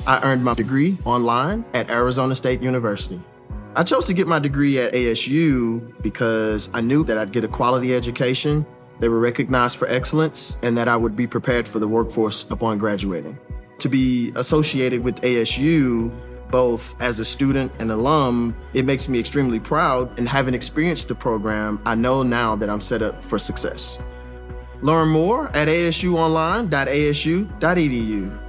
I earned my degree online at Arizona State University. I chose to get my degree at ASU because I knew that I'd get a quality education, they were recognized for excellence, and that I would be prepared for the workforce upon graduating. To be associated with ASU, both as a student and alum, it makes me extremely proud, and having experienced the program, I know now that I'm set up for success. Learn more at asuonline.asu.edu.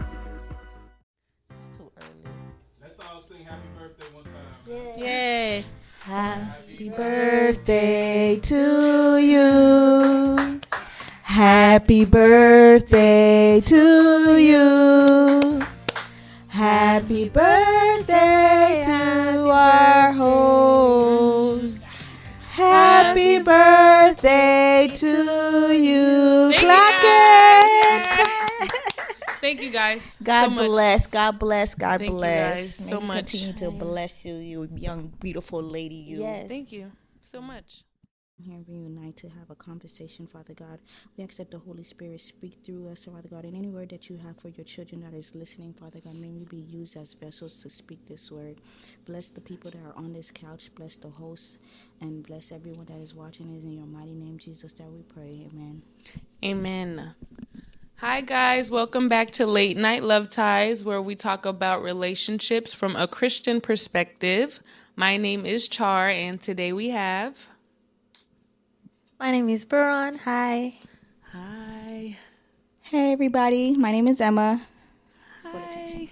Let's all sing happy birthday one time. Yay. Happy birthday to you. Happy birthday to you. Happy birthday to our host. Happy birthday to you. Clap it. Thank you guys. God so much. bless. God bless. God Thank you bless. guys so May He much. Continue to bless you, you young, beautiful lady. You. Yes. Thank you so much. Here we unite to have a conversation, Father God. We ask that the Holy Spirit speak through us, Father God, and any word that you have for your children that is listening, Father God, may we be used as vessels to speak this word. Bless the people that are on this couch, bless the hosts, and bless everyone that is watching us. In your mighty name, Jesus, that we pray. Amen. Amen. Hi, guys. Welcome back to Late Night Love Ties, where we talk about relationships from a Christian perspective. My name is Char, and today we have... My name is Buron. Hi. Hi. Hey, everybody. My name is Emma. Hi.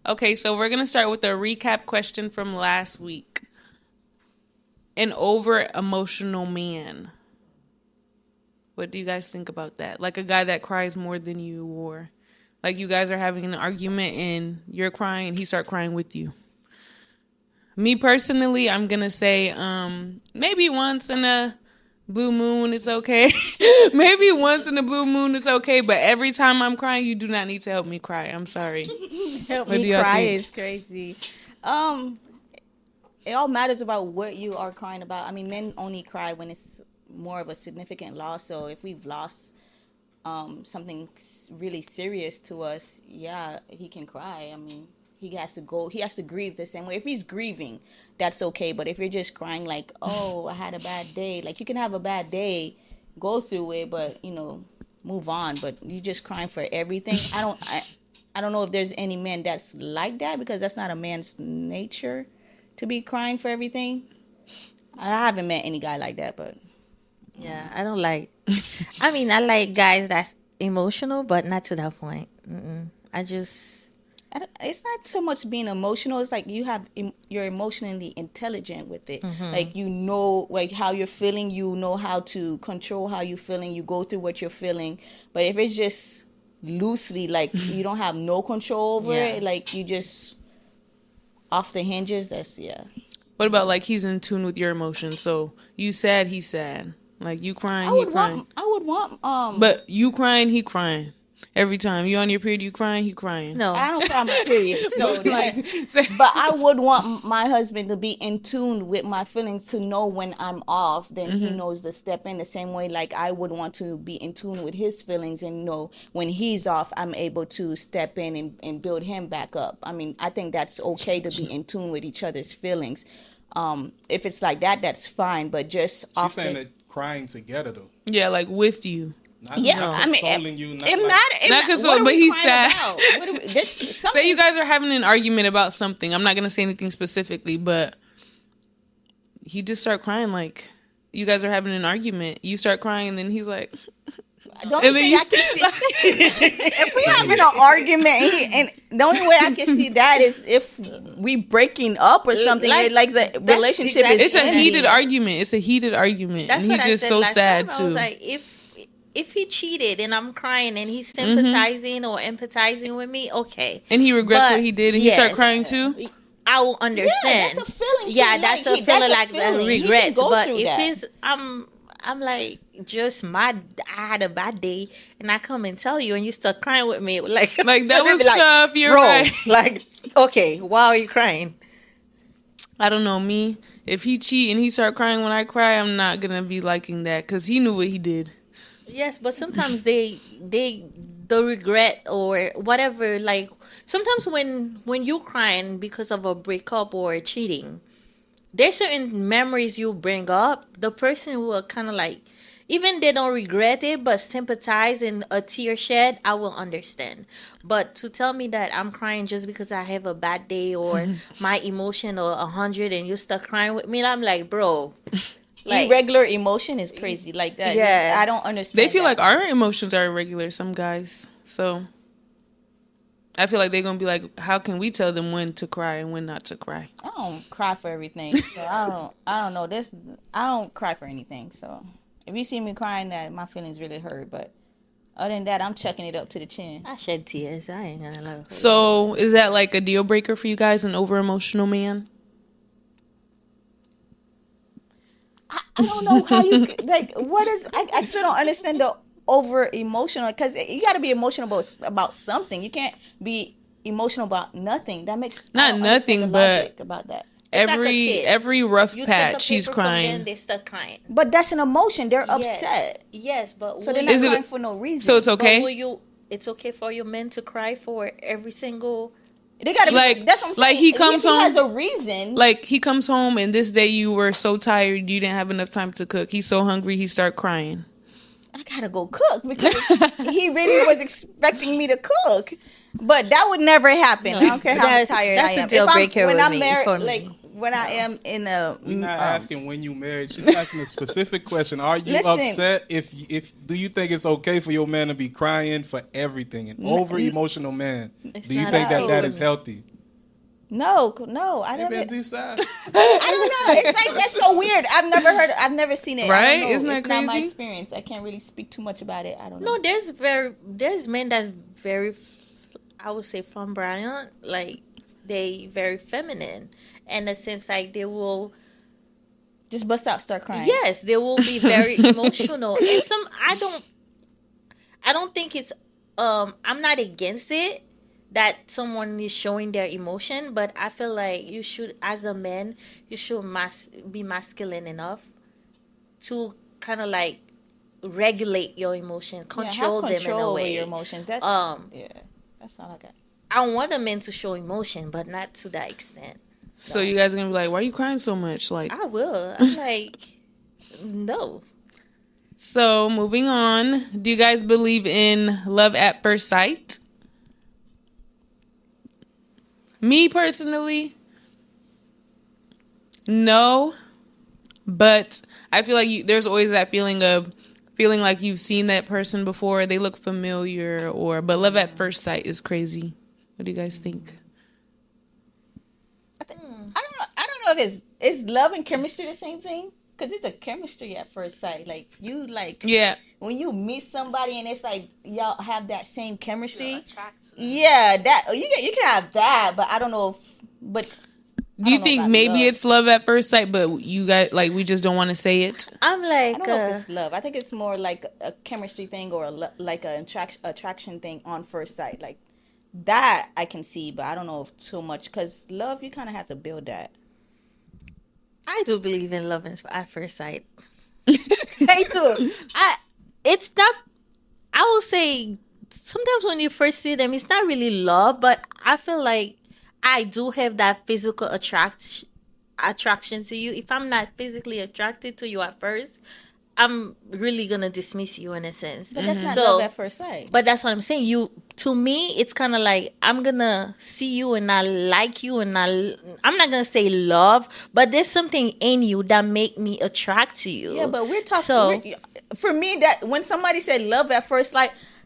Okay, so we're going to start with a recap question from last week. An over-emotional man. What do you guys think about that? Like a guy that cries more than you, or like you guys are having an argument and you're crying and he start crying with you. Me personally, I'm going to say maybe once in a blue moon it's okay. Maybe once in a blue moon it's okay, but every time I'm crying, you do not need to help me cry. I'm sorry. Help What do me y'all cry think? is crazy. It all matters about what you are crying about. I mean, men only cry when it's more of a significant loss. So if we've lost something really serious to us, yeah, he can cry. I mean, he has to grieve the same way. If he's grieving, that's okay. But if you're just crying like, oh, I had a bad day, like you can have a bad day, go through it, but move on. But you just crying for everything. I don't know if there's any man that's like that, because that's not a man's nature to be crying for everything. I haven't met any guy like that, but Yeah, I don't like. I mean, I like guys that's emotional, but not to that point. it's not so much being emotional. It's like you're emotionally intelligent with it. Like like how you're feeling. You know how to control how you're feeling. You go through what you're feeling. But if it's just loosely, like you don't have no control over it, like you just off the hinges. What about like he's in tune with your emotions? So you sad, he's sad. Like you crying, I he would crying. want But you crying, he crying. Every time you on your period, you crying, he crying. No. I don't cry on my period. So but I would want my husband to be in tune with my feelings, to know when I'm off. Then he knows to step in the same way. Like I would want to be in tune with his feelings and know when he's off, I'm able to step in and build him back up. I mean, I think that's okay to be in tune with each other's feelings. If it's like that, that's fine. But just She's saying that crying together though. Yeah, like with you. Not I mean, consoling you. Not it like, matters. Not consoling, but he's sad. Say Say you guys are having an argument about something. I'm not gonna say anything specifically, but he just start crying. Like you guys are having an argument. You start crying, and then he's like, The only thing I can see, if we having an argument, and the only way I can see that is if we breaking up or something, like the relationship is. it's a ending. heated argument. It's a heated argument, That's and what he's just I said so last sad time. too. I was like, if he cheated and I'm crying and he's sympathizing or empathizing with me, okay. And he regrets But, what he did, and he start yes. crying too. I will understand. Yeah, that's a feeling. Too. Yeah, that's a feeling like feeling. He can regrets. go But through if that. it's I'm like, just I had a bad day, and I come and tell you, and you start crying with me, like That was like, tough. You're bro, right. Like, okay, why are you crying? I don't know, me. If he cheat and he start crying when I cry, I'm not gonna be liking that because he knew what he did. Yes, but sometimes they the regret or whatever. Like sometimes when you crying because of a breakup or cheating, there's certain memories you bring up. The person will kind of like, even they don't regret it, but sympathize and a tear shed, I will understand. But to tell me that I'm crying just because I have a bad day or my emotion or 100 and you start crying with me, I'm like, bro, like, Irregular emotion is crazy like that. Yeah. I don't understand. They feel that. like our emotions are irregular, some guys. So I feel like they're going to be like, how can we tell them when to cry and when not to cry? I don't cry for everything. So I don't know this. I don't cry for anything. So if you see me crying, that my feelings really hurt. But other than that, I'm chucking it up to the chin. I shed tears. I ain't gonna lie. So is that like a deal breaker for you guys, an over emotional man? I don't know how you like. What is? I still don't understand the over emotional, because you got to be emotional about something. You can't be emotional about nothing. That makes I Not don't understand nothing, the but logic about that. It's like a kid. Every rough You take a patch, she's paper from them, crying. they start crying. But that's an emotion. They're Yes. upset, Yes, but so will they're you- not Is it- crying for no reason. So it's but okay. will you? It's okay for your men to cry for every single. They gotta be Like- That's what I'm saying. like he comes if he home- has a reason. Like he comes home and this day you were so tired you didn't have enough time to cook. He's so hungry he start crying. I gotta go cook because he really was expecting me to cook. But that would never happen. I don't care how That's- tired that's I a am. deal If I'm- breaker when with I'm me, married, for me. like when I am in a We're not asking when you married. She's asking a specific question. Are you Listen. upset if do you think it's okay for your man to be crying for everything? An over emotional man. Do you not think that okay. is healthy? no, I Hey, never. man, decide. I don't know. It's like that's so weird. I've never seen it. I Right? don't know. Isn't that it's not my crazy? experience. I can't really speak too much about it. I don't know. No, there's men that's very, I would say flamboyant, like they very feminine, in the sense like they will. Just bust out, start crying. Yes, they will be very emotional, and I don't think it's. I'm not against it that someone is showing their emotion, but I feel like you should, as a man, you should be masculine enough to kind of like regulate your emotion, control them in a over way. your emotions. That's yeah. That's all I got. I want a man to show emotion, but not to that extent. So you guys are gonna be like, why are you crying so much? Like, I will. I'm like, no. so moving on. Do you guys believe in love at first sight? Me personally, no. But I feel like there's always that feeling of feeling like you've seen that person before. They look familiar, but love at first sight is crazy. What do you guys think? I don't know. I don't know if is love and chemistry the same thing? Because it's a chemistry at first sight. Like you Yeah. when you meet somebody and it's like y'all have that same chemistry. Yeah, that you can have that, but I don't know if but. Do you don't know think about maybe love. it's love at first sight, but you guys like we just don't want to say it? I'm I like, don't know if it's love. I think it's more like a chemistry thing or like an attraction thing on first sight. Like that I can see, but I don't know if too much because love you kind of have to build that. I do believe in love at first sight. Me too. It's not. I will say sometimes when you first see them, it's not really love, but I feel like I do have that physical attraction to you. If I'm not physically attracted to you at first, I'm really gonna dismiss you in a sense. But that's not So- love at first sight. But that's what I'm saying. To me, it's kind of like I'm gonna see you and I like you, and I'm not gonna say love, but there's something in you that make me attract to you. Yeah, but we're talking. So For me, that when somebody said love at first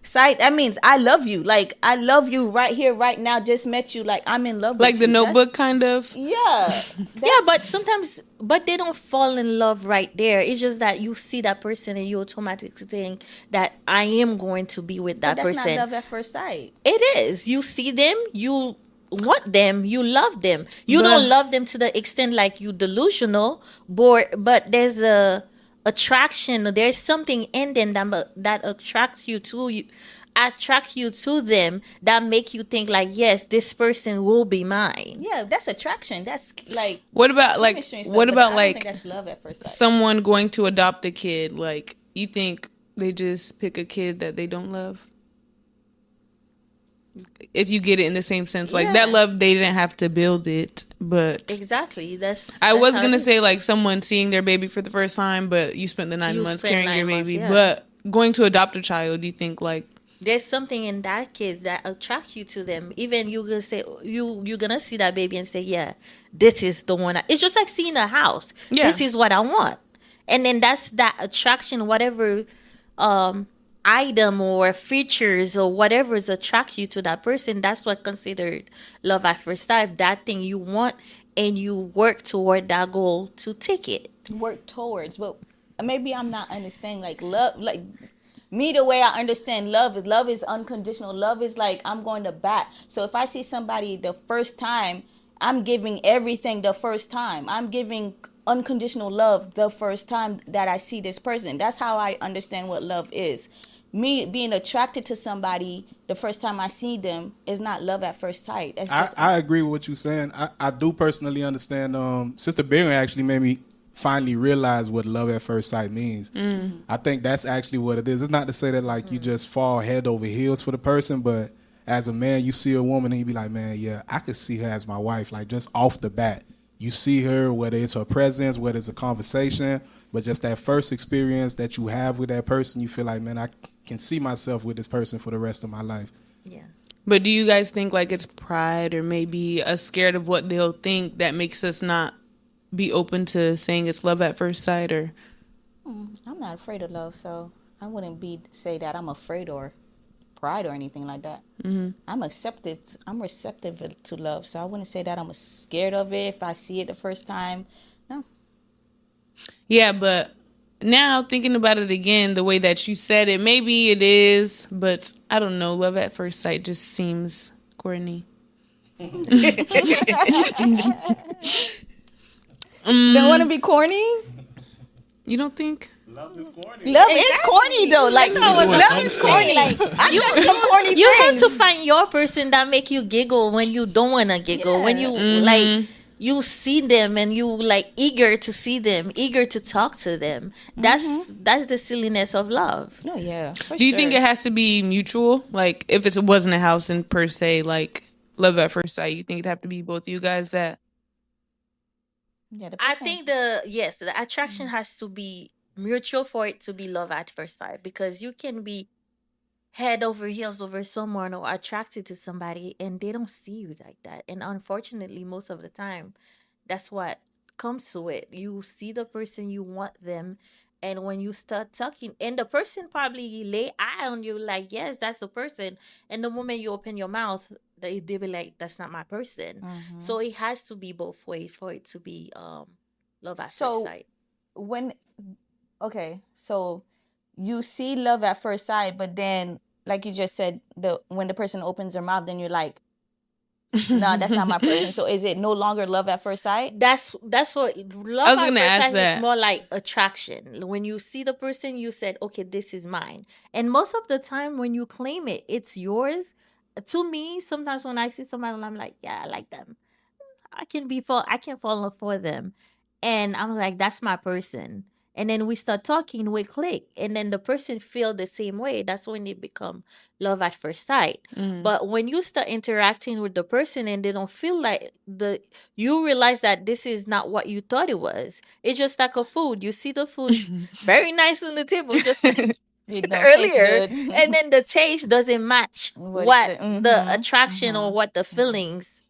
sight, that means I love you. Like I love you right here, right now. Just met you. Like I'm in love. Like with the you. Notebook, kind of. Yeah. yeah, but sometimes, but they don't fall in love right there. It's just that you see that person and you automatically think that I am going to be with that that's person. not love at first sight. It is. You see them, you want them, you love them. You But- don't love them to the extent like you delusional, but there's a attraction. There's something in them that attracts you to them, that make you think like, yes, this person will be mine. Yeah, that's attraction. That's like What about like chemistry and stuff, what but about I don't like think that's love at first sight. someone going to adopt a kid? Like you think they just pick a kid that they don't love? if you get it in the same sense, like Yeah. that love, they didn't have to build it, but Exactly. I That's was how gonna it is. say like someone seeing their baby for the first time, but you spent the 9 You months spent carrying 9 your months, baby. yeah. But going to adopt a child, do you think like There's something in that kid that attract you to them. Even you gonna say you're gonna see that baby and say, yeah, this is the one. It's just like seeing a house. Yeah. This is what I want, and then that's that attraction. Whatever item or features or whatever is attract you to that person, that's what considered love at first sight. That thing you want, and you work toward that goal to take it. Work towards, but maybe I'm not understanding like love, like me the way I understand love is unconditional. Love is like I'm going to bat. So if I see somebody the first time, I'm giving everything the first time. I'm giving unconditional love the first time that I see this person. That's how I understand what love is. Me being attracted to somebody the first time I see them is not love at first sight. That's just I agree with what you're saying. I do personally understand. Sister Barron actually made me finally realize what love at first sight means. I think that's actually what it is. It's not to say that like you just fall head over heels for the person, but as a man, you see a woman and you be like, man, yeah, I could see her as my wife. Like just off the bat, you see her, whether it's her presence, whether it's a conversation, but just that first experience that you have with that person, you feel like, man, I can see myself with this person for the rest of my life. Yeah. but do you guys think like it's pride or maybe a scared of what they'll think that makes us not be open to saying it's love at first sight? Or I'm not afraid of love, so I wouldn't say that I'm afraid or pride or anything like that. I'm receptive to love, so I wouldn't say that I'm scared of it if I see it the first time. No. yeah, but now thinking about it again, the way that you said it, maybe it is, but I don't know. Love at first sight just seems corny. Don't want to be corny. You don't think? Love is corny. Love is corny though. Like love is corny. Like I You, done some corny you have things. to find your person that make you giggle when you don't want to giggle. When you like you see them and you like eager to see them, eager to talk to them. That's the silliness of love. Oh yeah. Do you think it has to be mutual? Like if it wasn't a house and per se, like love at first sight, you think it'd have to be both you guys that? Yeah, the I person- think the attraction has to be mutual for it to be love at first sight, because you can be head over heels over someone or attracted to somebody and they don't see you like that. And unfortunately, most of the time, that's what comes to it. You see the person, you want them, and when you start talking, and the person probably lay eye on you like, yes, that's the person. And the moment you open your mouth, they be like, that's not my person. So it has to be both ways for it to be love at So- first sight. So you see love at first sight, but then like you just said, when the person opens their mouth, then you're like, no, that's not my person. So is it no longer love at first sight? That's what love I was at gonna first ask sight that. is more like attraction. When you see the person, you said, okay, this is mine. And most of the time when you claim it, it's yours. To me, sometimes when I see somebody, I'm like, yeah, I like them. I can fall for them. And I'm like, that's my person. And then we start talking, we click, and then the person feel the same way. That's when it become love at first sight. But when you start interacting with the person and they don't feel like you realize that this is not what you thought it was. It's just like a food. You see the food very nice on the table, just like It don't earlier, taste good. and then the taste doesn't match What it what said. the attraction or what the feelings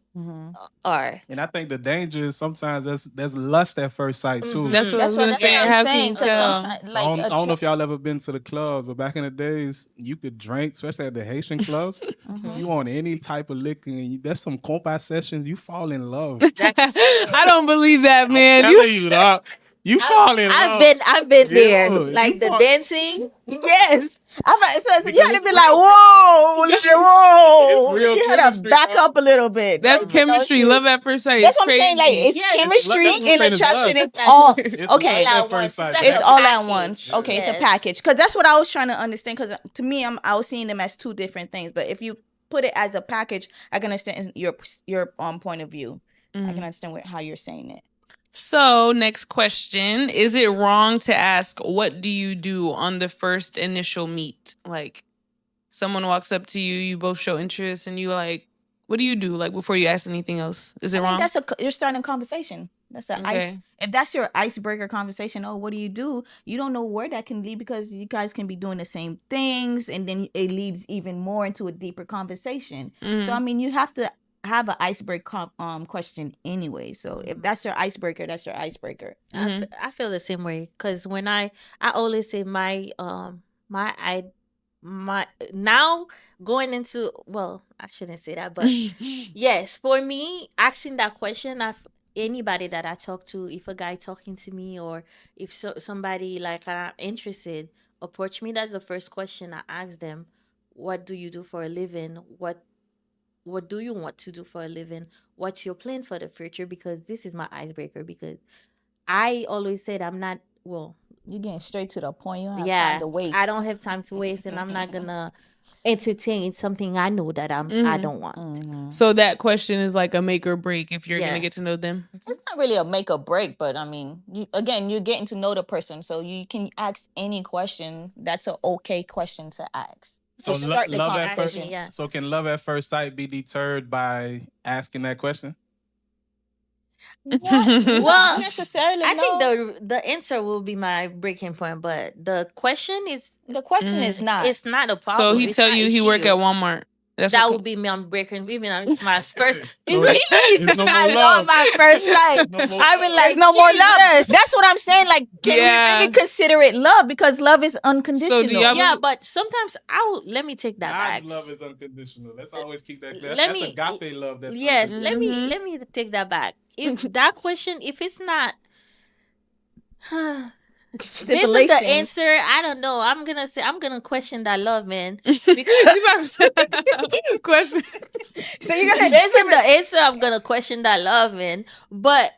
are. And I think the danger is sometimes there's lust at first sight too. That's what I was gonna that's say. what How I'm can saying. you 'Cause tell? sometimes, So I don't know if y'all ever been to the clubs, but back in the days, you could drink, especially at the Haitian clubs. If you want any type of liquor, and there's some compa sessions, you fall in love. I don't believe that, man. I'm telling you, dog. You fall in love. I've been there. Yeah, Like you the fall- dancing. Yes. I'm like, so you had to it's be like, whoa, like, whoa. It's real You had to chemistry, back bro. up a little bit. That's No, chemistry. shit. Love at first sight. That's It's what I'm saying. Like, crazy. it's Yeah, chemistry that's what I'm and saying, it's attraction. lust. It's all It's okay. lust at All at first once. sight. It's a all at package. once. Okay, it's Yes. a package. Because that's what I was trying to understand. Because to me, I was seeing them as two different things. But if you put it as a package, I can understand your point of view. I can understand how you're saying it. So, next question. Is it wrong to ask, what do you do on the first initial meet? Like, someone walks up to you, you both show interest, and you like, what do you do? Like before you ask anything else, is it wrong? You're starting a conversation. That's the ice. If that's your icebreaker conversation, oh, what do? You don't know where that can lead because you guys can be doing the same things, and then it leads even more into a deeper conversation. So I mean, you have to have an icebreaker question anyway. So if that's your icebreaker, that's your icebreaker. I feel the same way because when I always say my now going into, well, I shouldn't say that, but yes, for me, asking that question, anybody that I talk to, if a guy talking to me or if somebody like I'm interested approach me, that's the first question I ask them. What do you do for a living? What do you want to do for a living? What's your plan for the future? Because this is my icebreaker, because I always said I'm not, well, You're getting straight to the point. You don't have yeah, time to waste. I don't have time to waste, and I'm not gonna entertain something I know that I don't want. So that question is like a make or break if you're Yeah. gonna get to know them. It's not really a make or break, but I mean, you're getting to know the person, so you can ask any question. That's an okay question to ask. So To start the love at first. conversation. Yeah. So can love at first sight be deterred by asking that question? Well, Well, necessarily. I no. think the answer will be my breaking point, but the question is the question is not. it's not a problem. So he It's tell not you he issue. work at Walmart. That's That okay. would be me. I'm breaking. Even my first. So it's no more I love. love my first sight. No more I be love. like, There's no more love. Jesus. That's what I'm saying. Like, can Yeah. we really consider it love? Because love is unconditional. So do y'all- Yeah, but sometimes let me take that back. God's love is unconditional. Let's always keep that clear. Let That's me- agape love. That's Yes, unconditional. let me take that back. If that question, if it's not based on the Stipulations. answer, I don't know. I'm gonna question that love, man. Question. So you're gonna Based on the answer, I'm gonna question that love, man. But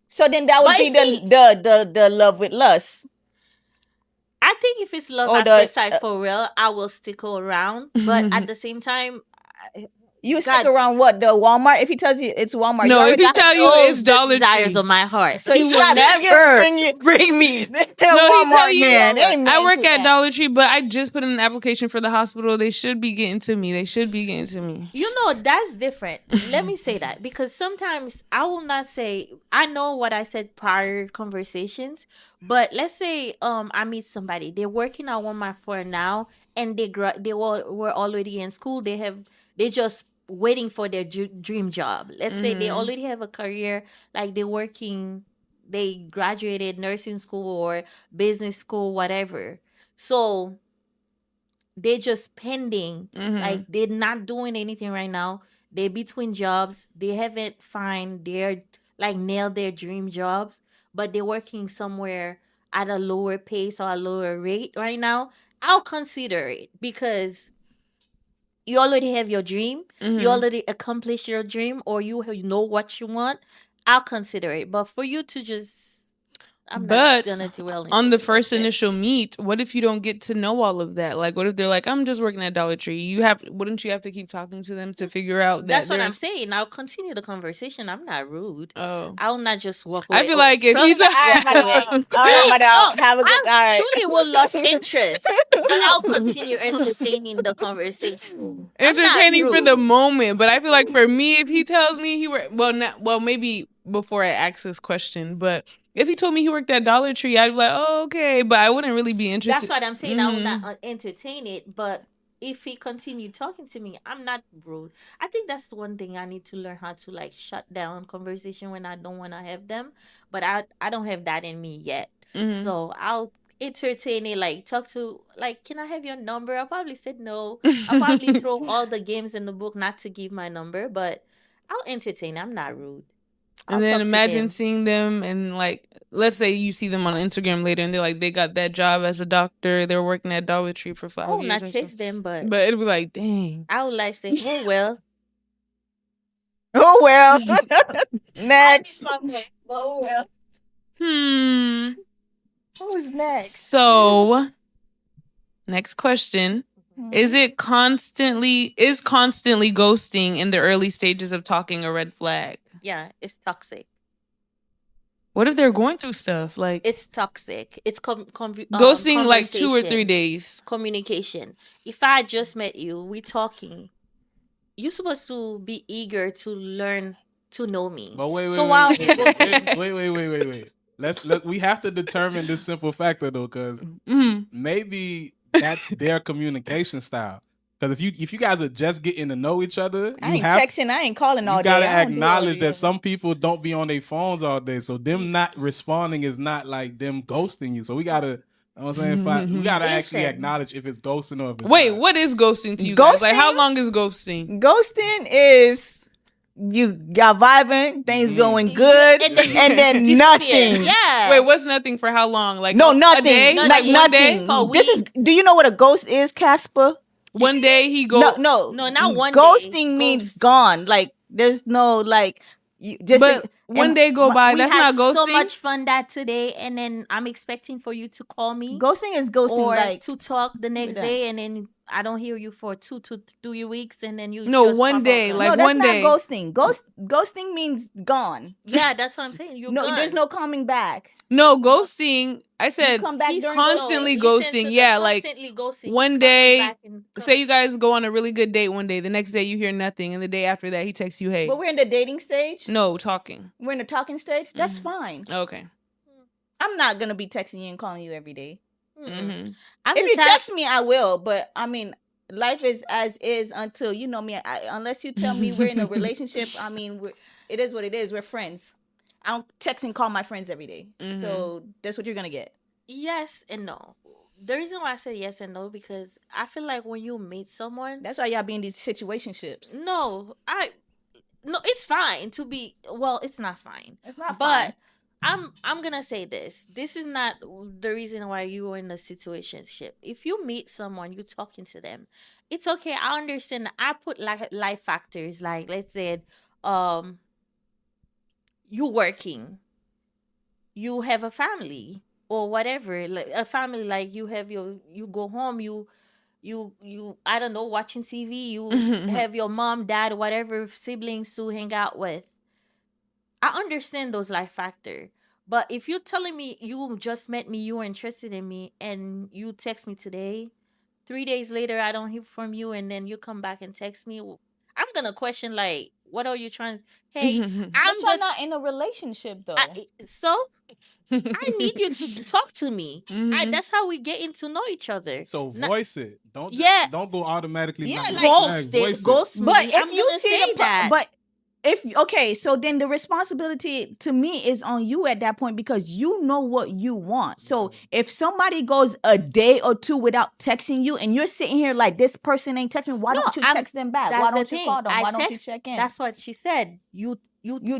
So then that would But be if the love with lust. I think if it's love Or at the- first sight for real, I will stick around. But at the same time, You God. stick around what, the Walmart? If he tells you it's Walmart, No, you if he already tell you those it's Dollar desires Tree. of my heart. so He you will gotta never. bring me to No, he Walmart, tell you man. Amen I work to at that. Dollar Tree, but I just put in an application for the hospital. They should be getting to me. You know, that's different. Let me say that because sometimes I will not say I know what I said prior conversations, but let's say I meet somebody, they're working at Walmart for now, and they were already in school. They just waiting for their dream job. Let's say they already have a career, like they graduated nursing school or business school, whatever. So they're just pending. Like they're not doing anything right now. They're between jobs. They haven't nailed their dream jobs, but they're working somewhere at a lower pace or a lower rate right now. I'll consider it because you already have your dream. You already accomplished your dream, or you know what you want. I'll consider it. But for you to just, I'm But not gonna dwell on the into first it. initial meet, what if you don't get to know all of that? Like, what if they're like, I'm just working at Dollar Tree? Wouldn't you have to keep talking to them to figure out that? That's what they're- I'm saying. I'll continue the conversation. I'm not rude. Oh, I'll not just walk away. I feel like if you Trust me, All right, madam. Have a good I night. truly will lost interest, but I'll continue entertaining the conversation. I'm not entertaining for rude. the moment, but I feel like for me, if he tells me maybe before I ask this question, but if he told me he worked at Dollar Tree, I'd be like, oh, okay, but I wouldn't really be interested. That's what I'm saying. I will not entertain it, but if he continued talking to me, I'm not rude. I think that's the one thing I need to learn how to like shut down conversation when I don't want to have them. But I don't have that in me yet. So I'll entertain it, like talk to, like, can I have your number? I'll probably say no. I'll probably throw all the games in the book not to give my number, but I'll entertain. I'm not rude. I'll And then talk to imagine them. seeing them and like, let's say you see them on Instagram later and they're like, they got that job as a doctor. They're working at Dollar Tree for 5 I will years. not or chase something. them, but But it'd be like, dang. I would like say, oh well. Oh well. Next. Oh well. Who's next? So, next question. Is constantly ghosting in the early stages of talking a red flag? Yeah, it's toxic. What if they're going through stuff like It's toxic. It's ghosting like 2 or 3 conversation, days? communication. If I just met you, we talking. You're supposed to be eager to learn to know me. But wait. We have to determine this simple factor though, because maybe that's their communication style. Because if you guys are just getting to know each other, I ain't texting, I ain't calling all you day. gotta I don't do all acknowledge that. that some people don't be on their phones all day. So them not responding is not like them ghosting you. So we gotta, you know what I'm saying? We gotta actually Listen. acknowledge if it's ghosting or if it's Wait, not. what is ghosting to you guys? Like, how Ghosting? long is ghosting? Ghosting is you got vibing, things going good, And and then disappear. nothing. Yeah. Wait, what's nothing for how long? Like No, a nothing. day? No, Like one day? nothing. For a This is. week? Do you know what a ghost is, Casper? One day he go. No. No, not one day. Ghosting means Ghost. gone. Like there's no like. You just. But one day go by. We That's had not ghosting. so much fun that today, and then I'm expecting for you to call me Ghosting is ghosting. or Like to talk the next that. day, and then I don't hear you for 2 to 3 weeks, and then you No, just one pop day, out. like no, that's one not day. ghosting. Ghosting means gone. Yeah, that's what I'm saying. You're No, gone. there's no coming back. No, ghosting. I said come back He's during constantly he said ghosting. to the Yeah, like constantly ghosting. one Come day, back and come. say you guys go on a really good date one day. The next day you hear nothing, and the day after that he texts you, "Hey." But we're in the dating stage. No, talking. We're in the talking stage. That's fine. Okay. I'm not gonna be texting you and calling you every day. hmm I'm If the you type- text me, I will. But I mean, life is as is until you know me. Unless you tell me we're in a relationship, I mean, it is what it is. We're friends. I don't text and call my friends every day. So that's what you're gonna get. yes and no. The reason why I say yes and no because I feel like when you meet someone, That's why y'all be in these situationships. no, it's fine to be. Well, it's not fine. It's not But fine. I'm gonna say this. This is not the reason why you are in a situationship. If you meet someone, you talking to them, it's okay. I understand. I put like life factors, like let's say, you working, you have a family or whatever, like a family, like you have you go home, you I don't know, watching TV, you have your mom, dad, whatever siblings to hang out with. I understand those life factor. But if you're telling me you just met me, you were interested in me, and you text me today, 3 days later I don't hear from you, and then you come back and text me, I'm gonna question like, what are you trying? Hey, But I'm you're just not in a relationship though. so I need you to talk to me. Mhm. That's how we get to know each other. So Not- voice it. Don't Yeah. don't go automatically. Yeah, not like- flag, Ghost it, ghost me. But I'm if you gonna see say the that. but if okay, so then the responsibility to me is on you at that point because you know what you want. So if somebody goes a day or two without texting you and you're sitting here like this person ain't texting me, why No, don't you I'm- text them back? That's Why the don't you thing. call them? I Why don't you text- check in? That's what she said. You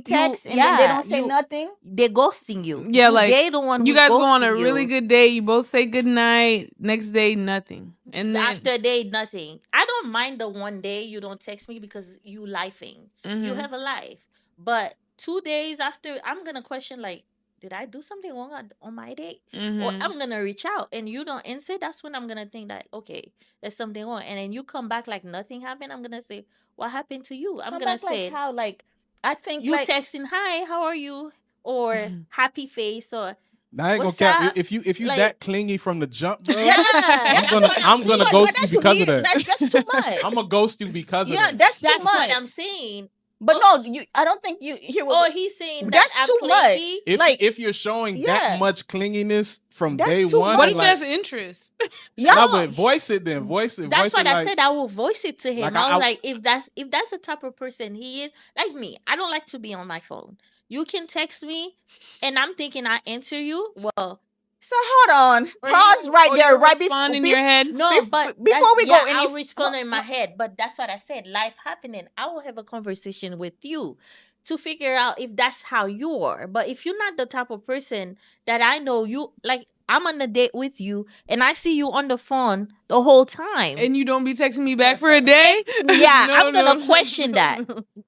text and then they don't say you- nothing. They're ghosting you. Yeah, like, they the one. You who's guys go on a ghosting really you. good day. You both say good night. Next day, nothing. And then After a day, nothing. I don't mind the one day you don't text me because you lifing. Mm-hmm. You have a life. But 2 days after, I'm gonna question like, did I do something wrong on my date? Mm-hmm. Or I'm gonna reach out and you don't answer. That's when I'm gonna think that okay, there's something wrong. And then you come back like nothing happened. I'm gonna say, what happened to you? I'm Come gonna back like say, how like I think you like texting, hi, how are you? Or happy face or Now, I ain't gonna What's cap. up? If you Like- that clingy from the jump, bro, yeah, that's gonna- what I'm gonna saying, ghost but you that's because of weird. that. That's too much. I'm gonna ghost you because of yeah, that. that's too that's much. what I'm saying. But no, I don't think you hear what Oh, he's saying That's that I'm too much. clingy. If like- if you're showing Yeah. that much clinginess from That's day too one, What if like, that's interest? y'all. no, but voice it then. Voice it. That's voice what it I like, said. I will voice it to him. Like, I I- was like, if that's the type of person he is, like me, I don't like to be on my phone. You can text me, and I'm thinking I answer you. Well, So hold on. Or Pause you- right Or there, you right respond in before. your head. no, but before we go any I'll respond in my head. But that's what I said. Life happening. I will have a conversation with you to figure out if that's how you are. But if you're not the type of person that I know, you like, I'm on a date with you, and I see you on the phone the whole time. And you don't be texting me back for a day? Yeah, No, I'm gonna no, question that.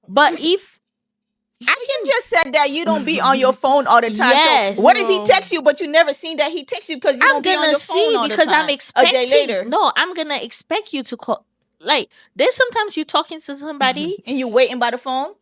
But if You just said that you don't be on your phone all the time. Yes. So what if he No. texts you, but you never seen that he texts you because you I'm don't be on gonna your phone see all the because time? I'm expecting. a day later, No, I'm gonna expect you to call. Like, there's sometimes you talking to somebody. and you waiting by the phone.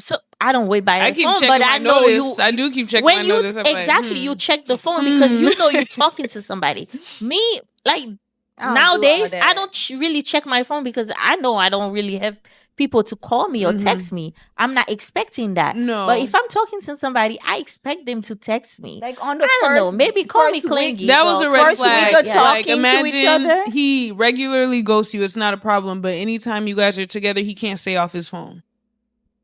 so I don't wait by I the keep phone, checking but my I know notice. you. I do keep checking When my you notice. I'm like, exactly you check the phone because you know you're talking to somebody. Me, like I don't do all nowadays, I that. don't really check my phone because I know I don't really have people to call me or text me. I'm not expecting that. No. But if I'm talking to somebody, I expect them to text me. Like on the I don't know. first, Maybe call me first week, clingy. That was but a red first week flag. of Like, talking to each imagine other? he regularly ghosts you. It's not a problem. But anytime you guys are together, he can't stay off his phone.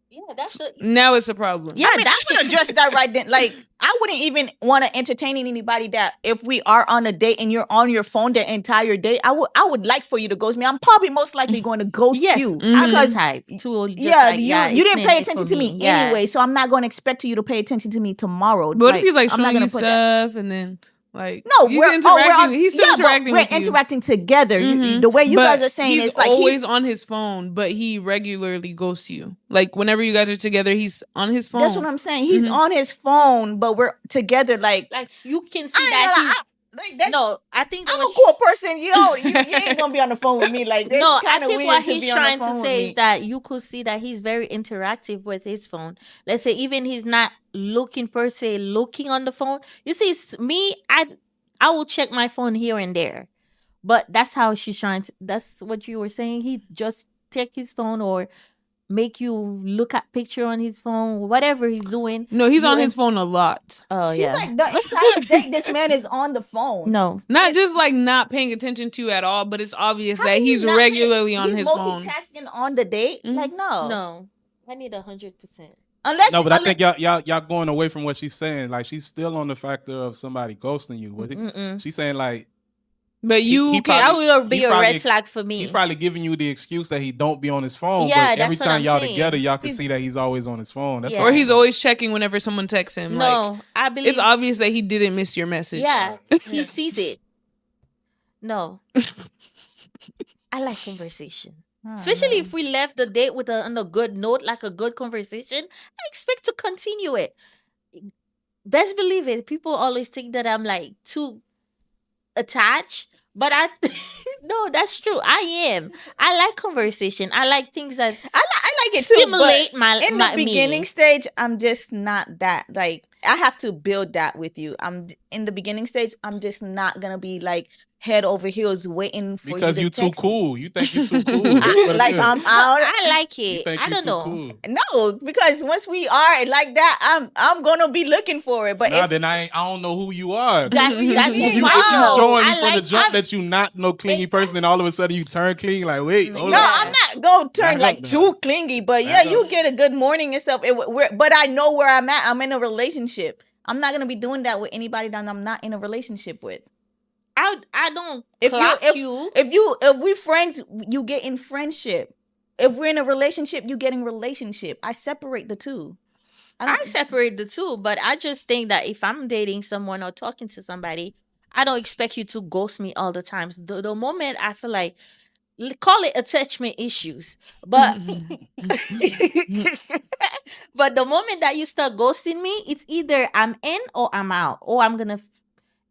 Yeah, that's a, Now it's a problem. yeah, I mean, that's I would address that right then. Like, I wouldn't even want to entertain anybody that if we are on a date and you're on your phone the entire day, I would like for you to ghost me. I'm probably most likely going to ghost yes, you. I'm the Because type to just yeah, like, you yeah, you it's didn't not pay it attention for to me Yeah. anyway, so I'm not going to expect you to pay attention to me tomorrow. But what if he's like I'm not showing gonna you put that. stuff and then like No, he's we're interacting. on, He's still yeah, but interacting we're with you. interacting together. The way you But guys are saying he's it's like always on his phone, but he regularly ghosts you. Like whenever you guys are together, he's on his phone. That's what I'm saying. He's on his phone, but we're together. Like you can see I that ain't he's gonna- like that's. no. I think I'm what a cool person. You ain't gonna be on the phone with me like this. no, I Kind of think weird what to he's be on the trying to phone with say me. is that you could see that he's very interactive with his phone. Let's say even he's not looking per se, looking on the phone. You see, me, I will check my phone here and there, but that's how she's trying to. That's what you were saying. He just check his phone or make you look at picture on his phone, whatever he's doing. No, he's You on in- his phone a lot. Oh She's yeah, like the entire date. This man is on the phone. no, Not just like not paying attention to you at all, but it's obvious How that can you he's not be- regularly on he's his phone. multitasking on the date. Like no, no. I need 100%. unless No, but I unless- think y'all going away from what she's saying. Like she's still on the factor of somebody ghosting you. What she's saying like But you he can. That probably- will be he's a probably red flag for me. he's probably giving you the excuse that he don't be on his phone. Yeah, but every that's what time I'm y'all saying. together, y'all can see that he's always on his phone. That's Yeah. what Or I'm he's saying. always checking whenever someone texts him. No, Like, I believe it's obvious that he didn't miss your message. Yeah, he sees it. No, I like conversation, especially if we left the date with on a good note, like a good conversation. I expect to continue it. Best believe it. People always think that I'm like too attached, but I no, that's true. I am. I like conversation. I like things that I like it too. stimulate But my in my the beginning me. stage, I'm just not that. Like I have to build that with you. I'm in the beginning stage. I'm just not gonna be like head over heels waiting for Because you you to too text me. cool. You think you too cool. That's what it Like is. I'm No, out. I like You it. think I you don't too know. cool. No, because once we are like that, I'm gonna be looking for it. But Nah, if then I don't know who you are. That's You the mean? You point. if you No, showing me I from like the jump that you not no clingy person, and all of a sudden you turn clingy. Like wait, hold no, on. I'm not gonna turn Back like up now. too clingy. But yeah, Back up. you get a good morning and stuff. But I know where I'm at. I'm in a relationship. I'm not gonna be doing that with anybody that I'm not in a relationship with. I don't If clock you if we friends, you get in friendship. If we're in a relationship, you get in relationship. I separate the two. I separate the two, but I just think that if I'm dating someone or talking to somebody, I don't expect you to ghost me all the time. The moment I feel like call it attachment issues, but but the moment that you start ghosting me, it's either I'm in or I'm out, or I'm gonna.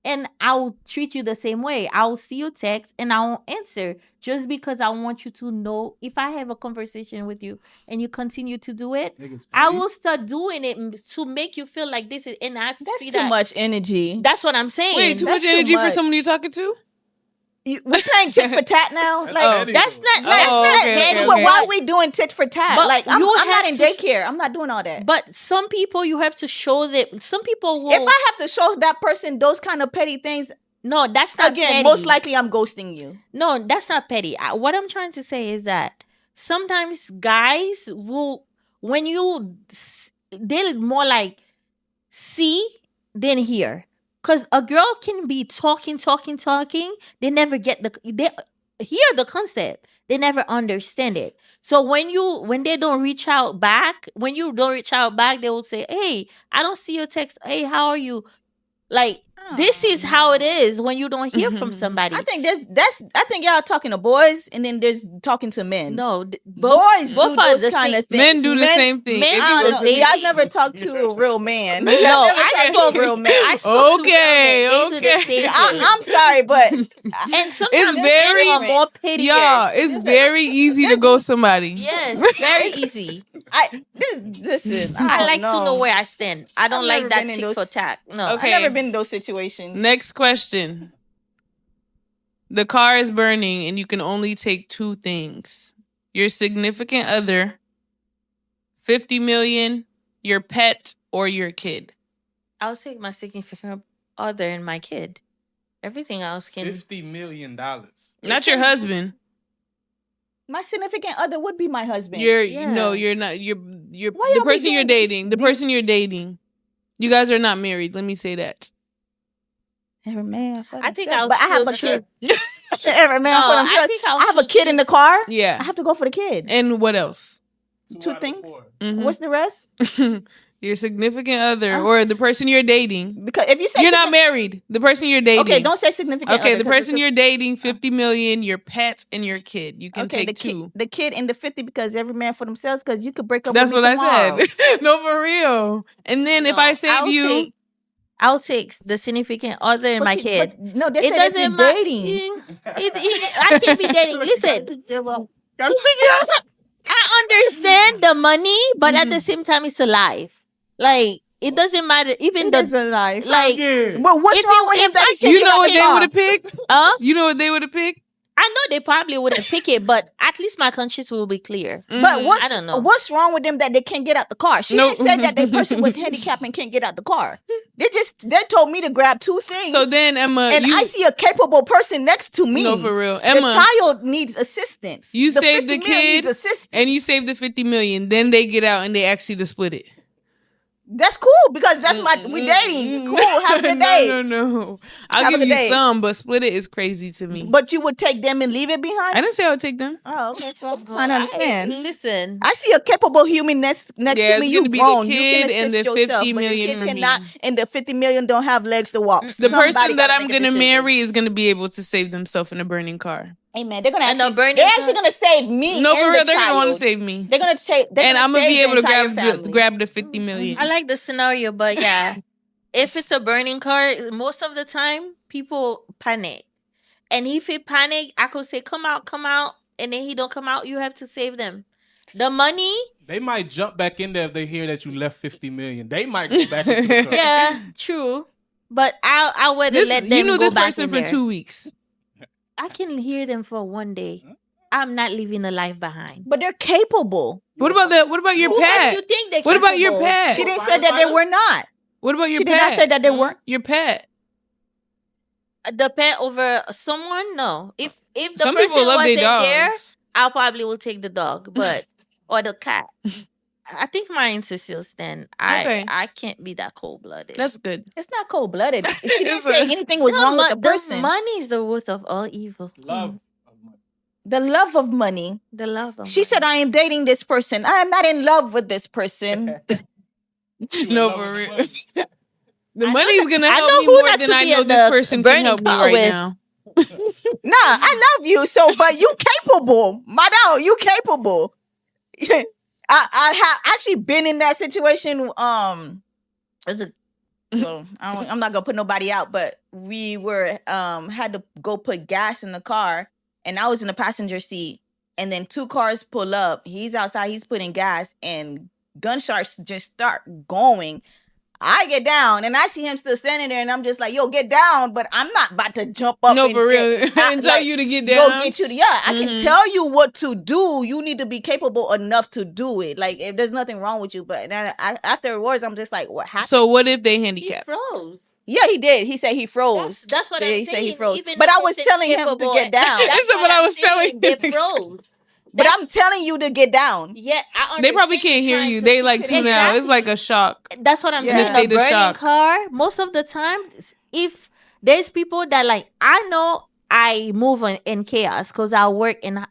And I'll treat you the same way. I'll see your text and I won't answer just because I want you to know if I have a conversation with you and you continue to do it, Niggas I petty. will start doing it to make you feel like this is. And I That's see too that. much energy. That's what I'm saying. Wait, too That's much too energy for much. someone you're talking to? We're playing tit for tat now. That's Like petty, That's though. not. That's Oh, not okay, petty, okay, But okay. why are we doing tit for tat? But Like I'm you not have in to- daycare. I'm not doing all that. But some people you have to show that. Some people will. If I have to show that person those kind of petty things, no, that's not again, petty. most likely I'm ghosting you. No, that's not petty. What I'm trying to say is that sometimes guys will, when they're more like see than hear. Because a girl can be talking. They never get they hear the concept. They never understand it. So when they don't reach out back, when you don't reach out back, they will say, "Hey, I don't see your text. Hey, how are you?" Like This is how it is when you don't hear from somebody. I think I think y'all talking to boys, and then there's talking to men. No, Boys both do are those the kind same. of things. Men do the same thing. men If do you I the don't was- know. same Y'all thing. never talked to a real man. No, I spoke real man. I spoke Okay, to them. They do the okay. same thing. I'm sorry, but And sometimes very- men are more pettier. Yeah, it's very easy to go somebody. Yes, very easy. listen. I don't like to know where I stand. I don't I've like never that been in tick for those- tack. No. Okay. I've never been in those situations. Next question. The car is burning and you can only take two things. Your significant other, 50 million, your pet, or your kid. I'll take my significant other and my kid. Everything else can. $50 million. Not your husband. My significant other would be my husband. Yeah. You're not you're Why the y'all be person you're doing this- dating. The these- person you're dating. You guys are not married. Let me say that. Every man for I think themselves. I'll But I have a still kid. Every man No, for I themselves. think I'll I have a still kid in the choose- car. I Yeah. have to go for the kid. And what else? Two things? Mhm. What's the rest? Your significant other or the person you're dating. Because if you say You're not signi- married. The person you're dating. okay, don't say significant. Okay, other, the 'cause it's person just- you're dating, 50 million, your pet, and your kid. You can okay, take the two. the kid and the 50 because every man for themselves because you could break up. That's with what me I tomorrow. said. No, for real. And then if No, I save you, I'll take the significant other and But my you- kid. but no, they It said if doesn't you're matter. dating. I can be dating. Listen, I understand the money, but at the same time, it's a life. Like it doesn't matter. Even It the is a life. like, Well, what's if wrong you- with him if that I he said said you know what got they car? would have picked? You know what they would have picked? I know they probably wouldn't pick it, but at least my conscience will be clear. But what's I don't know. what's wrong with them that they can't get out the car? She No. didn't say that the person was handicapped and can't get out the car. They told me to grab two things. So then, Emma, and I see a capable person next to me. No, for real. The Emma, child needs assistance. you The save the 50 million kid needs assistance. and you save the 50 million. Then they get out and they ask you to split it. That's cool because that's my we dating. Cool, have a good day. No. I'll Have a give good you day. some, but split it is crazy to me. But you would take them and leave it behind. I didn't say I would take them. Oh, okay. So I'm trying to understand. Listen, I see a capable human next Yeah, to it's me. You gonna be the grown. kid you can and assist the 50 yourself, but million the kid for me. cannot, and the 50 million don't have legs to walk. The person that I'm gonna marry is gonna be able to save themselves in a burning car. Hey man, they're gonna And the actually, burning they're car- actually gonna save me. No, and for the real, they're gonna want to child. save me. They're gonna take. And I'm gonna be able to grab family. grab the 50 million. I like the scenario, but yeah, if it's a burning car, most of the time people panic, and if he panic, I could say, "Come out," and then he don't come out. You have to save them. The money, They might jump back in there if they hear that you left 50 million. They might go back into the car. yeah, true. But I would let them You knew go this back person in for there. 2 weeks. I can hear them for one day. I'm not leaving a life behind. But they're capable. What about your Who makes you pet? think they're What about your capable? pet? She didn't say that they were not. What about your She pet? did not say that they weren't. Your pet. The pet over someone? No. If the Some person people love wasn't their dogs. there, I probably will take the dog, but or the cat. I think my answer still stand. Okay. I can't be that cold blooded. That's good. It's not cold blooded. She didn't It's say a- anything was wrong with the person. money is the root of all evil. Love. The love of money. The love of She money. said, "I am dating this person. I am not in love with this person." No, for real. The I know money's that- gonna I help know me who more not than to I be know in this the person can burning help me car right with. now. Nah, I love you so, but you capable, madam. You capable. I have actually been in that situation. It's a- well, I'm not gonna put nobody out, but we were had to go put gas in the car, and I was in the passenger seat, and then two cars pull up. He's outside. He's putting gas, and gunshots just start going. I get down and I see him still standing there, and I'm just like, "Yo, get down!" But I'm not about to jump up. No, and for real. get- not And tell like, you to get go down. get you. Yeah, I can Mhm. tell you what to do. You need to be capable enough to do it. Like if there's nothing wrong with you, but then afterwards, I'm just like, "What happened?" So what if they He handicap? froze. Yeah, he did. He said he froze. That's what Yeah, I'm he saying. said he froze. Even But if I was it's telling him to capable get down. That's That's what I I'm was telling saying. you. They froze. But I'm telling you to get down. Yeah, I They probably understand can't you're hear trying you. to They keep like it- tune out. It's Exactly. like a shock. That's what I'm Yeah. saying. State The of burning shock. car, most of the time, if there's people that like, I know I move in chaos because I work in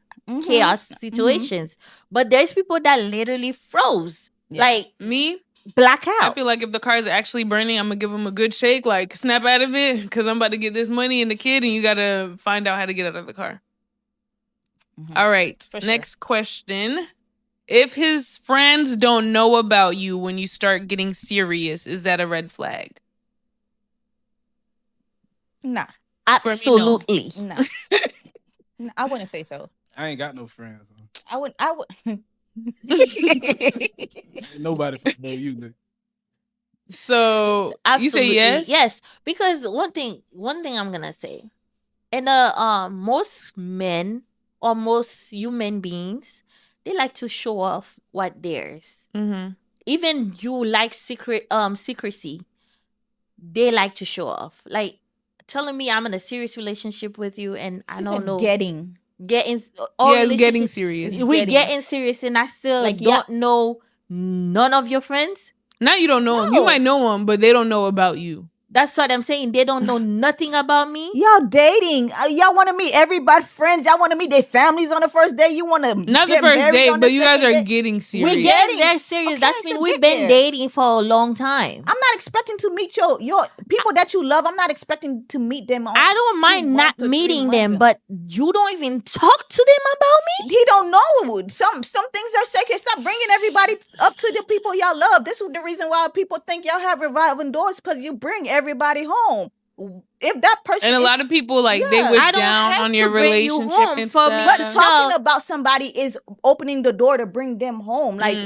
chaos situations, but there's people that literally froze. Yeah. Like, Me, black I out. feel like if the car is actually burning, I'm gonna give him a good shake, like snap out of it, because I'm about to get this money and the kid, and you gotta find out how to get out of the car. All right, For sure. next question. If his friends don't know about you when you start getting serious, is that a red flag? Nah, Absolutely. nah. No, I wouldn't say so. I ain't got no friends. I would. Ain't nobody from know you, nigga. So you Absolutely. say yes? Yes, because one thing I'm gonna say, and most men or most human beings, they like to show off what theirs. Mm-hmm. Even you like secrecy, they like to show off. Like telling me I'm in a serious relationship with you, and I She don't said know getting. all Yes, getting relationships- serious. We Getting. getting serious, and I still Like, don't know none of your friends. Now you don't know him. You No. might know him, but they don't know about you. That's what I'm saying. They don't know nothing about me. Y'all dating. Y'all want to meet everybody's friends. Y'all want to meet their families on the first day. You want to Not the first date, but you guys are getting serious. We're getting- getting that serious. Okay, That's so mean we've get been there. dating for a long time. I'm not expecting to meet your people that you love. I'm not expecting to meet them. I don't mind 2 not months or 3 meeting them, months. but you don't even talk to them about me. He don't know. Some things are sacred. Stop bringing everybody up to the people y'all love. This is the reason why people think y'all have revolving doors, because you bring everybody home. If that person And a lot is- of people they Yeah, wish I don't down have on to your bring you relationship home and for me stuff. But to talking about somebody is opening the door to bring them home. Like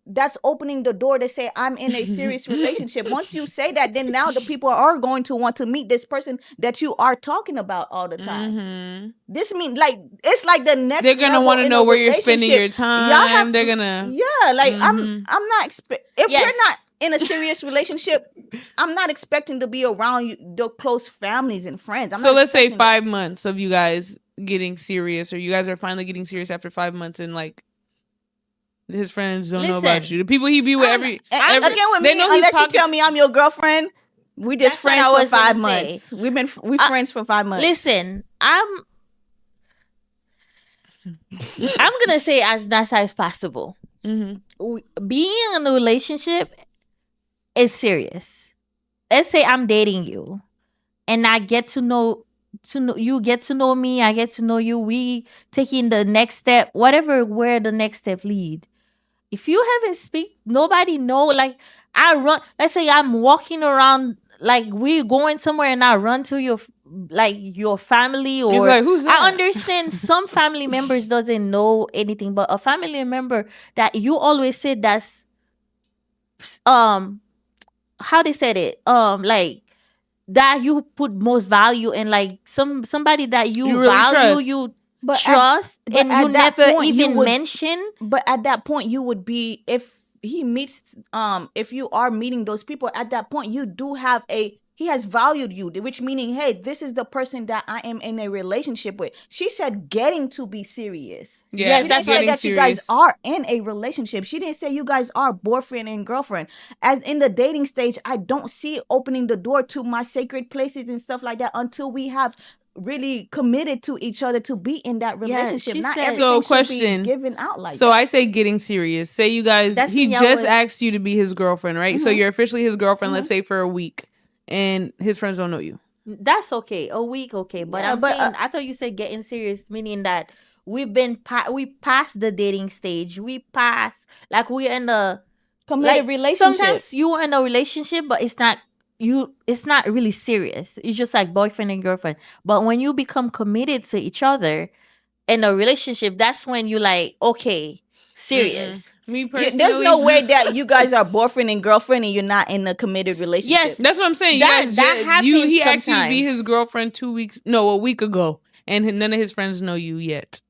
that's opening the door to say I'm in a serious relationship. Once you say that, then now the people are going to want to meet this person that you are talking about all the time. Mm-hmm. This means like it's like the next. They're gonna want to know where you're spending your time. Y'all have They're to- gonna. Yeah, like Mhm. I'm not if Yes. we're not in a serious relationship, I'm not expecting to be around you, the close families and friends. I'm So not let's say expecting that. 5 months of you guys getting serious, or you guys are finally getting serious after 5 months, and like his friends don't know about Listen, you. The people he be with every And again with they me, know he's unless you talking. tell me I'm your girlfriend, we just That's what friends I for was gonna 5 say. months. We friends for 5 months. Listen, I'm gonna say as nice as possible. Mhm. Being in a relationship is serious. Let's say I'm dating you, and I get to know you, get to know me, I get to know you. We taking the next step, where the next step lead. If you haven't speak, nobody know. Like I run. Let's say I'm walking around, like we going somewhere, and I run to your family, He's or like, "Who's that?" I understand some family members doesn't know anything, but a family member that you always said that's how they said it like that you put most value in, like somebody that you, You really value, trust. you But trust, but and at you that never point, you even would- mention. But at that point, you would be if he meets if you are meeting those people at that point, you do have he has valued you, which meaning, hey, this is the person that I am in a relationship with. She said getting to be serious. Yeah, Yes, She that's didn't say getting that you guys serious. are in a relationship. She didn't say you guys are boyfriend and girlfriend. As in the dating stage, I don't see opening the door to my sacred places and stuff like that until we have really committed to each other to be in that Yeah, relationship. she Not said- everything So, question. should be given out like So that. I say getting serious. Say you guys, That's he when y'all just was- asked you to be his girlfriend, right? So you're officially his girlfriend, let's say for a week, and his friends don't know you. That's okay, a week, okay. But Yeah, I'm but, saying, I thought you said getting serious, meaning that we've been we passed the dating stage. We passed, like we're in the Committed relationship. Sometimes you're in a relationship, but it's not really serious. It's just like boyfriend and girlfriend. But when you become committed to each other in a relationship, that's when you like, okay, serious. Me personally, There's no way that you guys are boyfriend and girlfriend and you're not in a committed relationship. Yes, That's what I'm saying. That- you guys, that happens he asked you to be sometimes. his girlfriend a week ago, and none of his friends know you yet.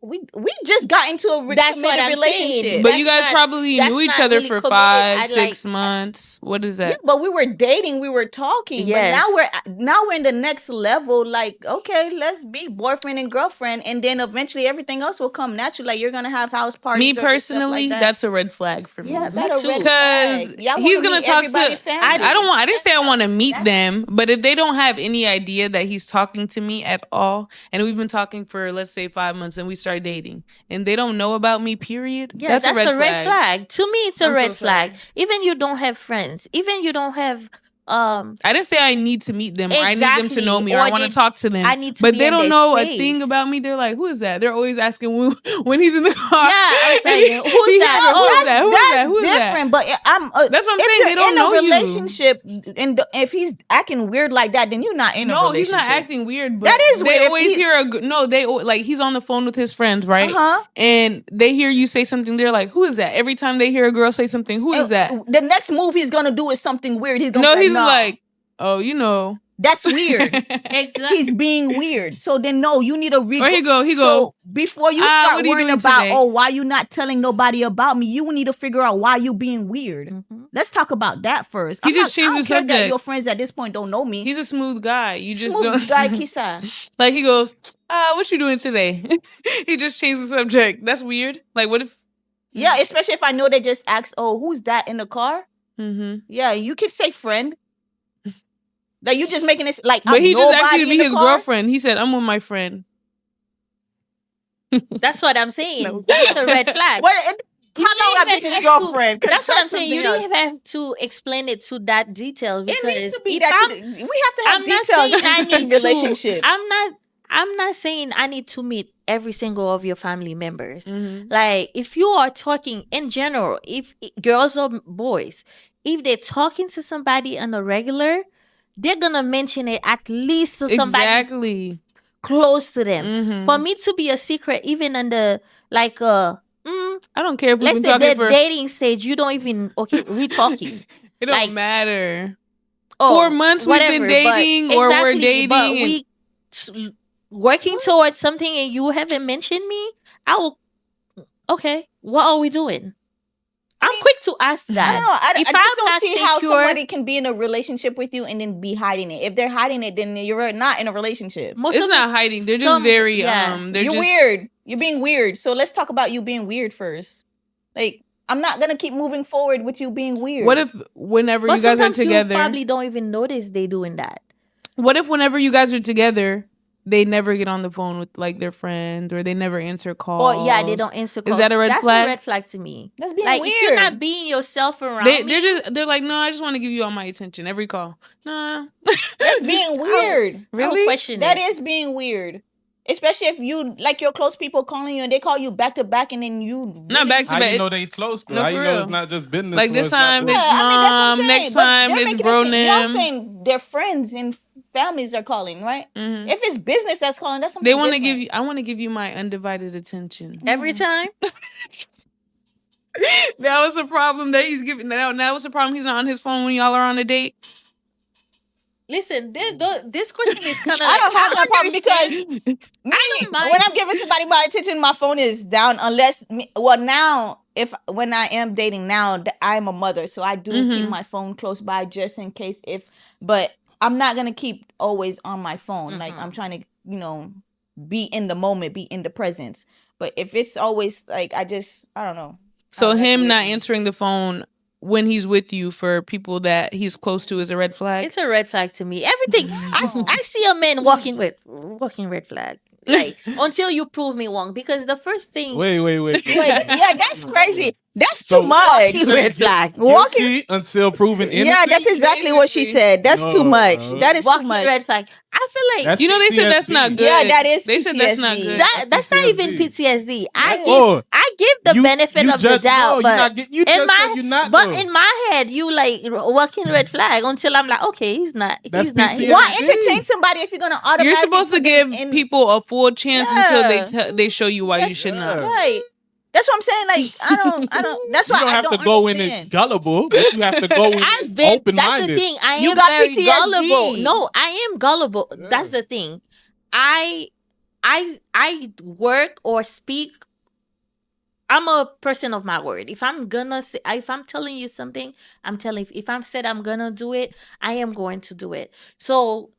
we just got into a That's what committed I'm relationship. saying. But That's you guys not- probably that's knew each not other really for committed. 5, I 6 months. What is Yeah, that? but we were dating, we were talking. Yes. But now we're in the next level. Like, okay, let's be boyfriend and girlfriend, and then eventually everything else will come naturally. Like you're gonna have house parties. Me or stuff personally, like that. that's a red flag for me. yeah, Me that's a too. red Because flag. Y'all he's wanna gonna meet talk everybody's to. family. I didn't say I want to meet them, but if they don't have any idea that he's talking to me at all, and we've been talking for let's say 5 months, and we start start dating and they don't know about me, period, Yeah, that's a red flag. To me, it's a I'm red so flag. sorry. Even you don't have friends. Even you don't have I didn't say I need to meet them or I need them to Exactly. know me or Or I want to they- talk to them. I need to but be they in don't their know a space. thing about me. They're like, who is that? They're always asking when he's in the car. Yeah, I was like, who's He that? has- Oh, who is that? Who is that? Who is that? different. But I'm. That's what I'm if saying. you're They don't in know a you. relationship, and if he's acting weird like that, then you're not in a No, relationship. he's not acting weird. But That is weird. They If always he's- hear like he's on the phone with his friends, right? Uh-huh. And they hear you say something. They're like, "Who is that?" Every time they hear a girl say something, who is that? The next move he's gonna do is something weird. He's gonna No, be he's "Nah, like, "Oh, you know." that's weird. Exactly. He's being weird. So then no, you need to Or he go. So before you "Ah, start what are you worrying doing about, today?" oh, why you not telling nobody about me, you need to figure out why you being weird. Mhm. Let's talk about that first. He I'm just not, I changed don't the care that subject. your friends at this point don't know me. He's a smooth guy. You just Smooth don't guy, Kisa. like. He goes, what you doing today?" He just changed the subject. That's weird. Like, what if? Yeah, especially if I know they just asked, oh, who's that in the car? Mm-hmm. Yeah, you could say friend. Like you just making this like, But I'm he just nobody asked you to in be the his car? girlfriend. He said, "I'm with my friend." That's what I'm saying. No. That's a red flag. Well, how long didn't I even been his have to- girlfriend? 'Cause That's what I'm saying. You something didn't even have to explain it to that detail because It needs to be if that. I'm- We have to have I'm not details saying I in need to. relationships. I'm not saying I need to meet every single of your family members. Mhm. Like if you are talking in general, if girls or boys, if they're talking to somebody on a regular, they're gonna mention it at least to somebody Exactly. close to them. Mhm. For me to be a secret, even in the like I don't care if we've let's been say talking the for. dating stage, you don't even we talking. It don't like- matter. Oh, 4 months we've been but- dating or we're exactly, dating but and- we working towards something and you haven't mentioned me. I will. Okay, what are we doing? I'm quick to ask that. I don't know. I If just I'm don't not see how secure- somebody can be in a relationship with you and then be hiding it. If they're hiding it, then you're not in a relationship. Most It's of not the- hiding. They're just some- very yeah. they're You're just weird. You're being weird. So let's talk about you being weird first. Like, I'm not gonna keep moving forward with you being weird. What if whenever But you guys are sometimes together? you probably don't even notice they doing that. What if whenever you guys are together, they never get on the phone with like their friend or they never answer calls? Or yeah, they don't answer calls. that a red That's flag? a red flag to me. That's being Like weird. if you're not being yourself around They me, they're like, no, I just want to give you all my attention every call. Nah. That's being weird. I don't Really? question That it. is being weird. Especially if you like your close people calling you and they call you back to back and then you Not back to How back. you know they close though? No, How for you know real. it's not just business? Like or this it's not time just- it's I mean, that's what I'm mom, saying. next But time they're it's making it seem- you know what I'm Bronim. saying? Their friends and families are calling, right? Mhm. If it's business that's calling, that's something They want to different. give you. I want to give you my undivided attention. every time. That was the problem that he's giving. That was the problem. He's not on his phone when y'all are on a date. Listen, this question is kind of. I don't have that problem because me, don't mind. when I'm giving somebody my attention, my phone is down. Unless, now, when I am dating now, I'm a mother, so I do keep my phone close by just in case. But I'm not gonna keep always on my phone. Like I'm trying to, be in the moment, be in the presence. But if it's always like I don't know. So Oh, that's him weird. not answering the phone when he's with you for people that he's close to is a red flag. It's a red flag to me. Everything I see a man walking red flag. Like until you prove me wrong, because the first thing Wait. Wait, yeah, that's crazy. That's So- too much. red flag. Walking. Guilty until proven innocent. Yeah, that's exactly what she said. That's too No, much. no. That is too Walking much. red flag. I feel like That's You know, they said that's not PTSD. good. Yeah, that is They said that's not PTSD. good. that's not even PTSD. PTSD. Oh, I give the benefit of the just- doubt, no, you're but not get- you in just my said you're not, but though. in my head, you like walking red flag until I'm like, okay, he's not. That's He's not. PTSD. Why entertain somebody if you're gonna automatically? You're supposed to put give them in- people a full chance until Yeah. they show you why you Yes, should not. yeah. right. That's what I'm saying. Like I don't. That's You why don't I have don't to go in understand. it gullible. But you have to go in I've been. open That's the minded. thing. I You am got very PTSD. gullible. No, I am gullible. That's the thing. I work or speak. I'm a person of my word. If I'm gonna say, if I'm telling you something, I'm telling. If I'm said I'm gonna do it, I am going to do it. So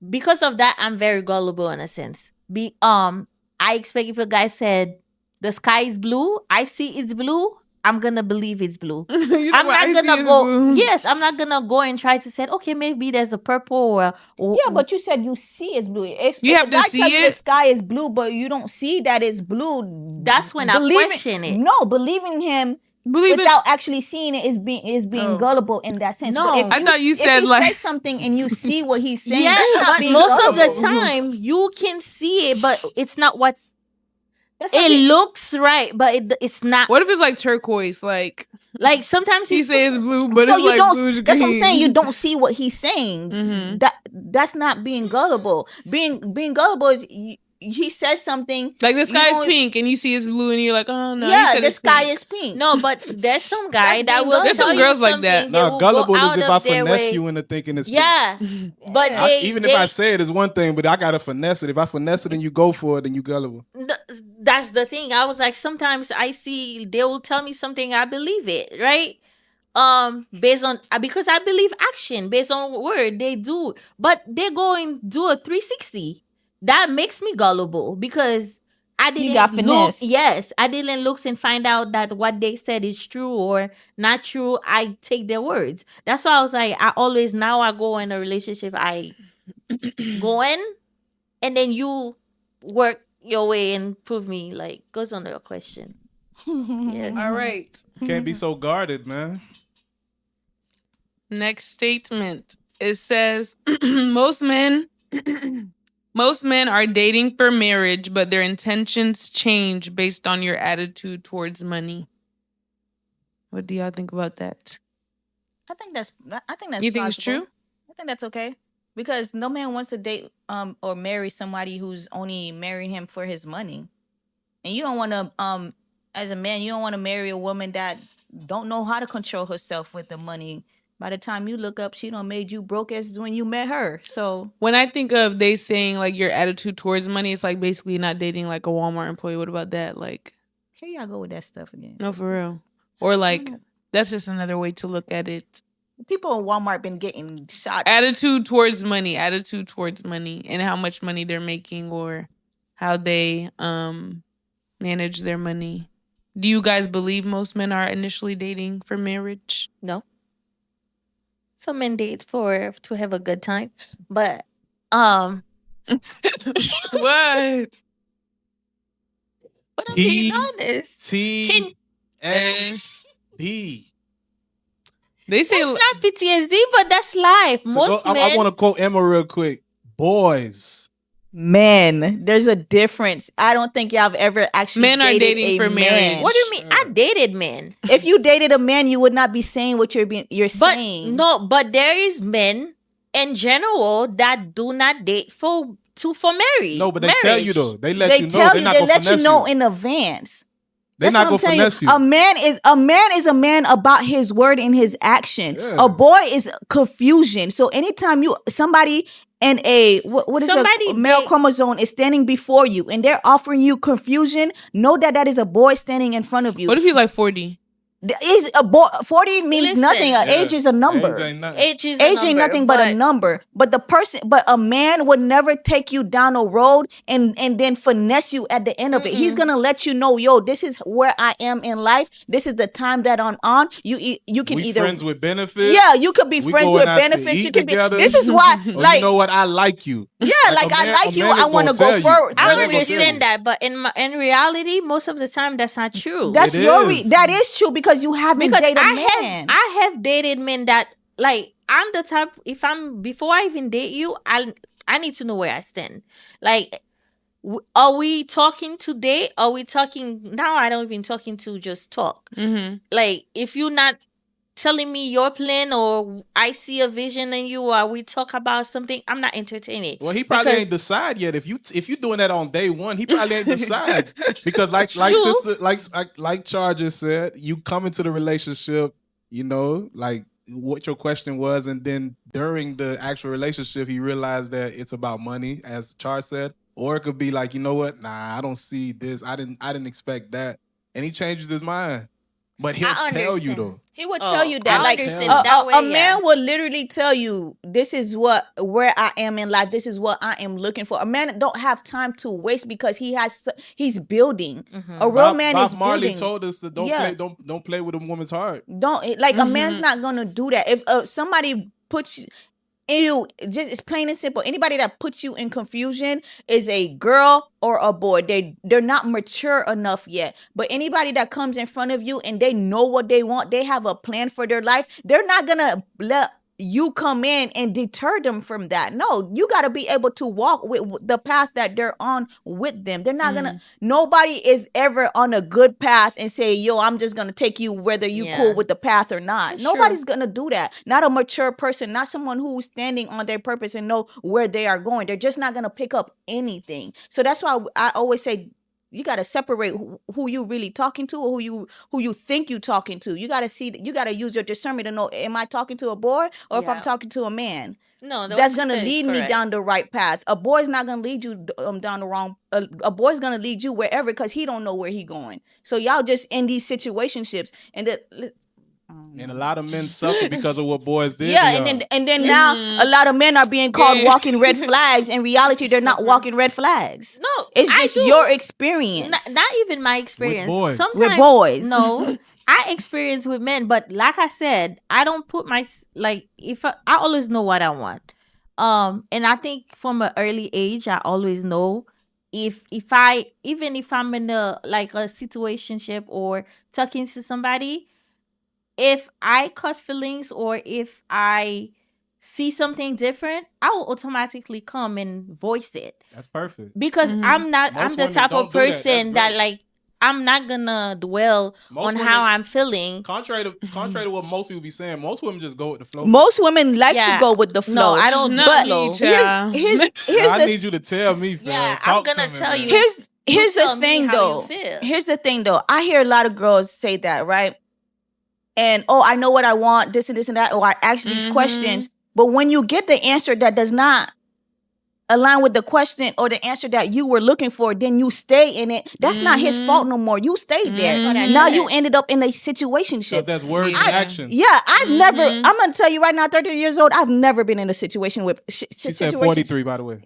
because of that, I'm very gullible in a sense. I expect if a guy said the sky is blue, I see it's blue. I'm gonna believe it's blue. You I'm know what I not see gonna is go. blue. Yes, I'm not gonna go and try to say, okay, maybe there's a purple or Yeah, but you said you see it's blue. You If have a to guy see tell you the it? sky is blue, but you don't see that it's blue, That's when I believing- question it. No, believing him Believe it. without actually seeing it is being Oh. gullible in that sense. No. But if I thought you if said, he like- says something and you see what he's saying, yes, that's not but being most of the gullible. time you can see it, but it's not what's. That's not It being- looks right, but it's not. What if it's like turquoise? Like Like sometimes he says blue, but so it's you like don't. bluish That's what I'm green. saying. You don't see what he's saying. Mhm. That's not being gullible. Being gullible is he says something Like the you sky is don't- pink, and you see it's blue, and you're like, oh no. he yeah, said the it's sky pink. is pink. No, but there's some guy That's that being will gullible. There's tell some you girls like something. that. They No, will gullible go is out if I of their finesse way. you into thinking it's Yeah, but even if I say it is one thing, but I gotta finesse it. If I finesse it and you go for it, then you gullible. that's the thing. I was like, sometimes I see they will tell me something, I believe it, right? Based on because I believe action based on word they do, but they go and do a 360. That makes me gullible because I didn't got look. finesse. Yes, I didn't look and find out that what they said is true or not true. I take their words. That's why I was like, I always now I go in a relationship. I go in, and then you work your way and prove me. Like goes on your question. Yeah. All right. Can't be so guarded, man. Next statement. It says most men are dating for marriage, but their intentions change based on your attitude towards money. What do y'all think about that? I think that's You think it's plausible. true? I think that's okay because no man wants to date or marry somebody who's only marrying him for his money, and you don't want to as a man you don't want to marry a woman that don't know how to control herself with the money. By the time you look up, she done made you broke as when you met her. So When I think of they saying like your attitude towards money, it's like basically not dating like a Walmart employee. What about that? Like, here y'all go with that stuff again. no, for real. Or like, that's just another way to look at it. People in Walmart been getting shot. Attitude towards money, and how much money they're making or how they manage their money. Do you guys believe most men are initially dating for marriage? No. Some men date to have a good time, but What? but I'm He- being honest. Can- TSD. They say That's not PTSD, but that's life. Most men. I want to quote Emma real quick. Boys. Men, there's a difference. I don't think y'all have ever actually Men are dated dating a for man. marriage. What do you mean? I dated men, If you dated a man, you would not be saying what you're but saying. no, but there is men in general that do not date for marriage. No, but they tell you though. They let they you know. tell They're you, not they gonna let you finesse know you. in advance. They're That's not what gonna I'm telling finesse you. A man is a man about his word and his action. Yeah. A boy is confusion. So anytime somebody and what is Somebody a male they- chromosome is standing before you and they're offering you confusion, know that is a boy standing in front of you. what if he's like 40? Is a boy 40 means Listen. nothing. Yeah. Age is a number. Age ain't nothing. Age is a Age ain't number, nothing but a number. But a man would never take you down a road and then finesse you at the end of it. He's gonna let you know, yo, this is where I am in life. This is the time that I'm on. You can We either friends with benefits. yeah, you could be We friends going with out to benefits. eat You could be. together. This is why, Or like, you know what? I like you. yeah, like a I man- like a you. man I is want to gonna go tell you. forward. A I man gonna tell understand you. that, but in reality, most of the time that's not true. That's It your is. that is true because you haven't because dated a man. I have dated men that like I'm the type before I even date you, I need to know where I stand. Like, are we talking today? Are we talking now? I don't even talking to just talk. Mm-hmm. Like, if you're not telling me your plan or I see a vision in you or we talk about something, I'm not entertaining. Well, he probably Because- ain't decide yet. If you doing that on day one, he probably ain't decide because like True. sister like Char just said, you come into the relationship, you know, like what your question was, and then during the actual relationship, he realized that it's about money, as Char said, or it could be like, you know what, nah, I don't see this, I didn't expect that, and he changes his mind. But he'll I tell you understand. though. He would Oh, tell you that, I like understand tell that way, a man yeah. will literally tell you, "This is where I am in life. This is what I am looking for." A man don't have time to waste because he's building. A real man Bob is Marley building. told us that Yeah. don't play with a woman's heart. Don't like a man's not gonna do that. If somebody puts you, just it's plain and simple. Anybody that puts you in confusion is a girl or a boy. They're not mature enough yet. But anybody that comes in front of you and they know what they want, they have a plan for their life. They're not gonna let you come in and deter them from that. No, you got to be able to walk with the path that they're on with them. They're not gonna. Nobody is ever on a good path and say, "Yo, I'm just gonna take you whether you Yeah. cool with the path or not." That's Nobody's gonna do that. Not a mature person. Not someone who's standing on their purpose and know where they are going. They're just not gonna pick up anything. So that's why I always say, you got to separate who you really talking to or who you think you talking to. You got to see, you got to use your discernment to know, am I talking to a boy or if I'm Yeah. talking to a man? No, That's going to lead me down the right path. A boy's not going to lead you down the wrong. A boy's going to lead you wherever because he don't know where he going. So y'all just in these situationships and And a lot of men suffer because of what boys did. yeah, to and y'all. then now a lot of men are being called walking red flags. In reality, they're not walking red flags. No, It's I just do. your experience. Not even my experience. boys. Sometimes, With boys. No, I experience with men, but like I said, I don't put my if I always know what I want. And I think from an early age, I always know if I'm in a situationship or talking to somebody, if I cut feelings or if I see something different, I will automatically come and voice it. That's perfect. Because I'm Most the women type don't of do that. person That's that I'm not gonna dwell Most on women- how I'm feeling. Contrary to what most people be saying, most women just go with the flow. Most women like Yeah. to go with the flow. No, I don't Not do me, flow. child. Here's I the need you to tell me, fam. Yeah, Talk I'm gonna to me, tell man. you. here's tell the me thing how you though. feel. Here's the thing though. I hear a lot of girls say that, right? And I know what I want, this and that, or I ask these questions. But when you get the answer that does not align with the question or the answer that you were looking for, then you stay in it. That's not his fault no more. You stayed there. That's what I Now said. you ended up in a So situationship. that's words and actions. Yeah, I've never. I'm gonna tell you right now, 30 years old. I've never been in a situation with. She said 43, by the way.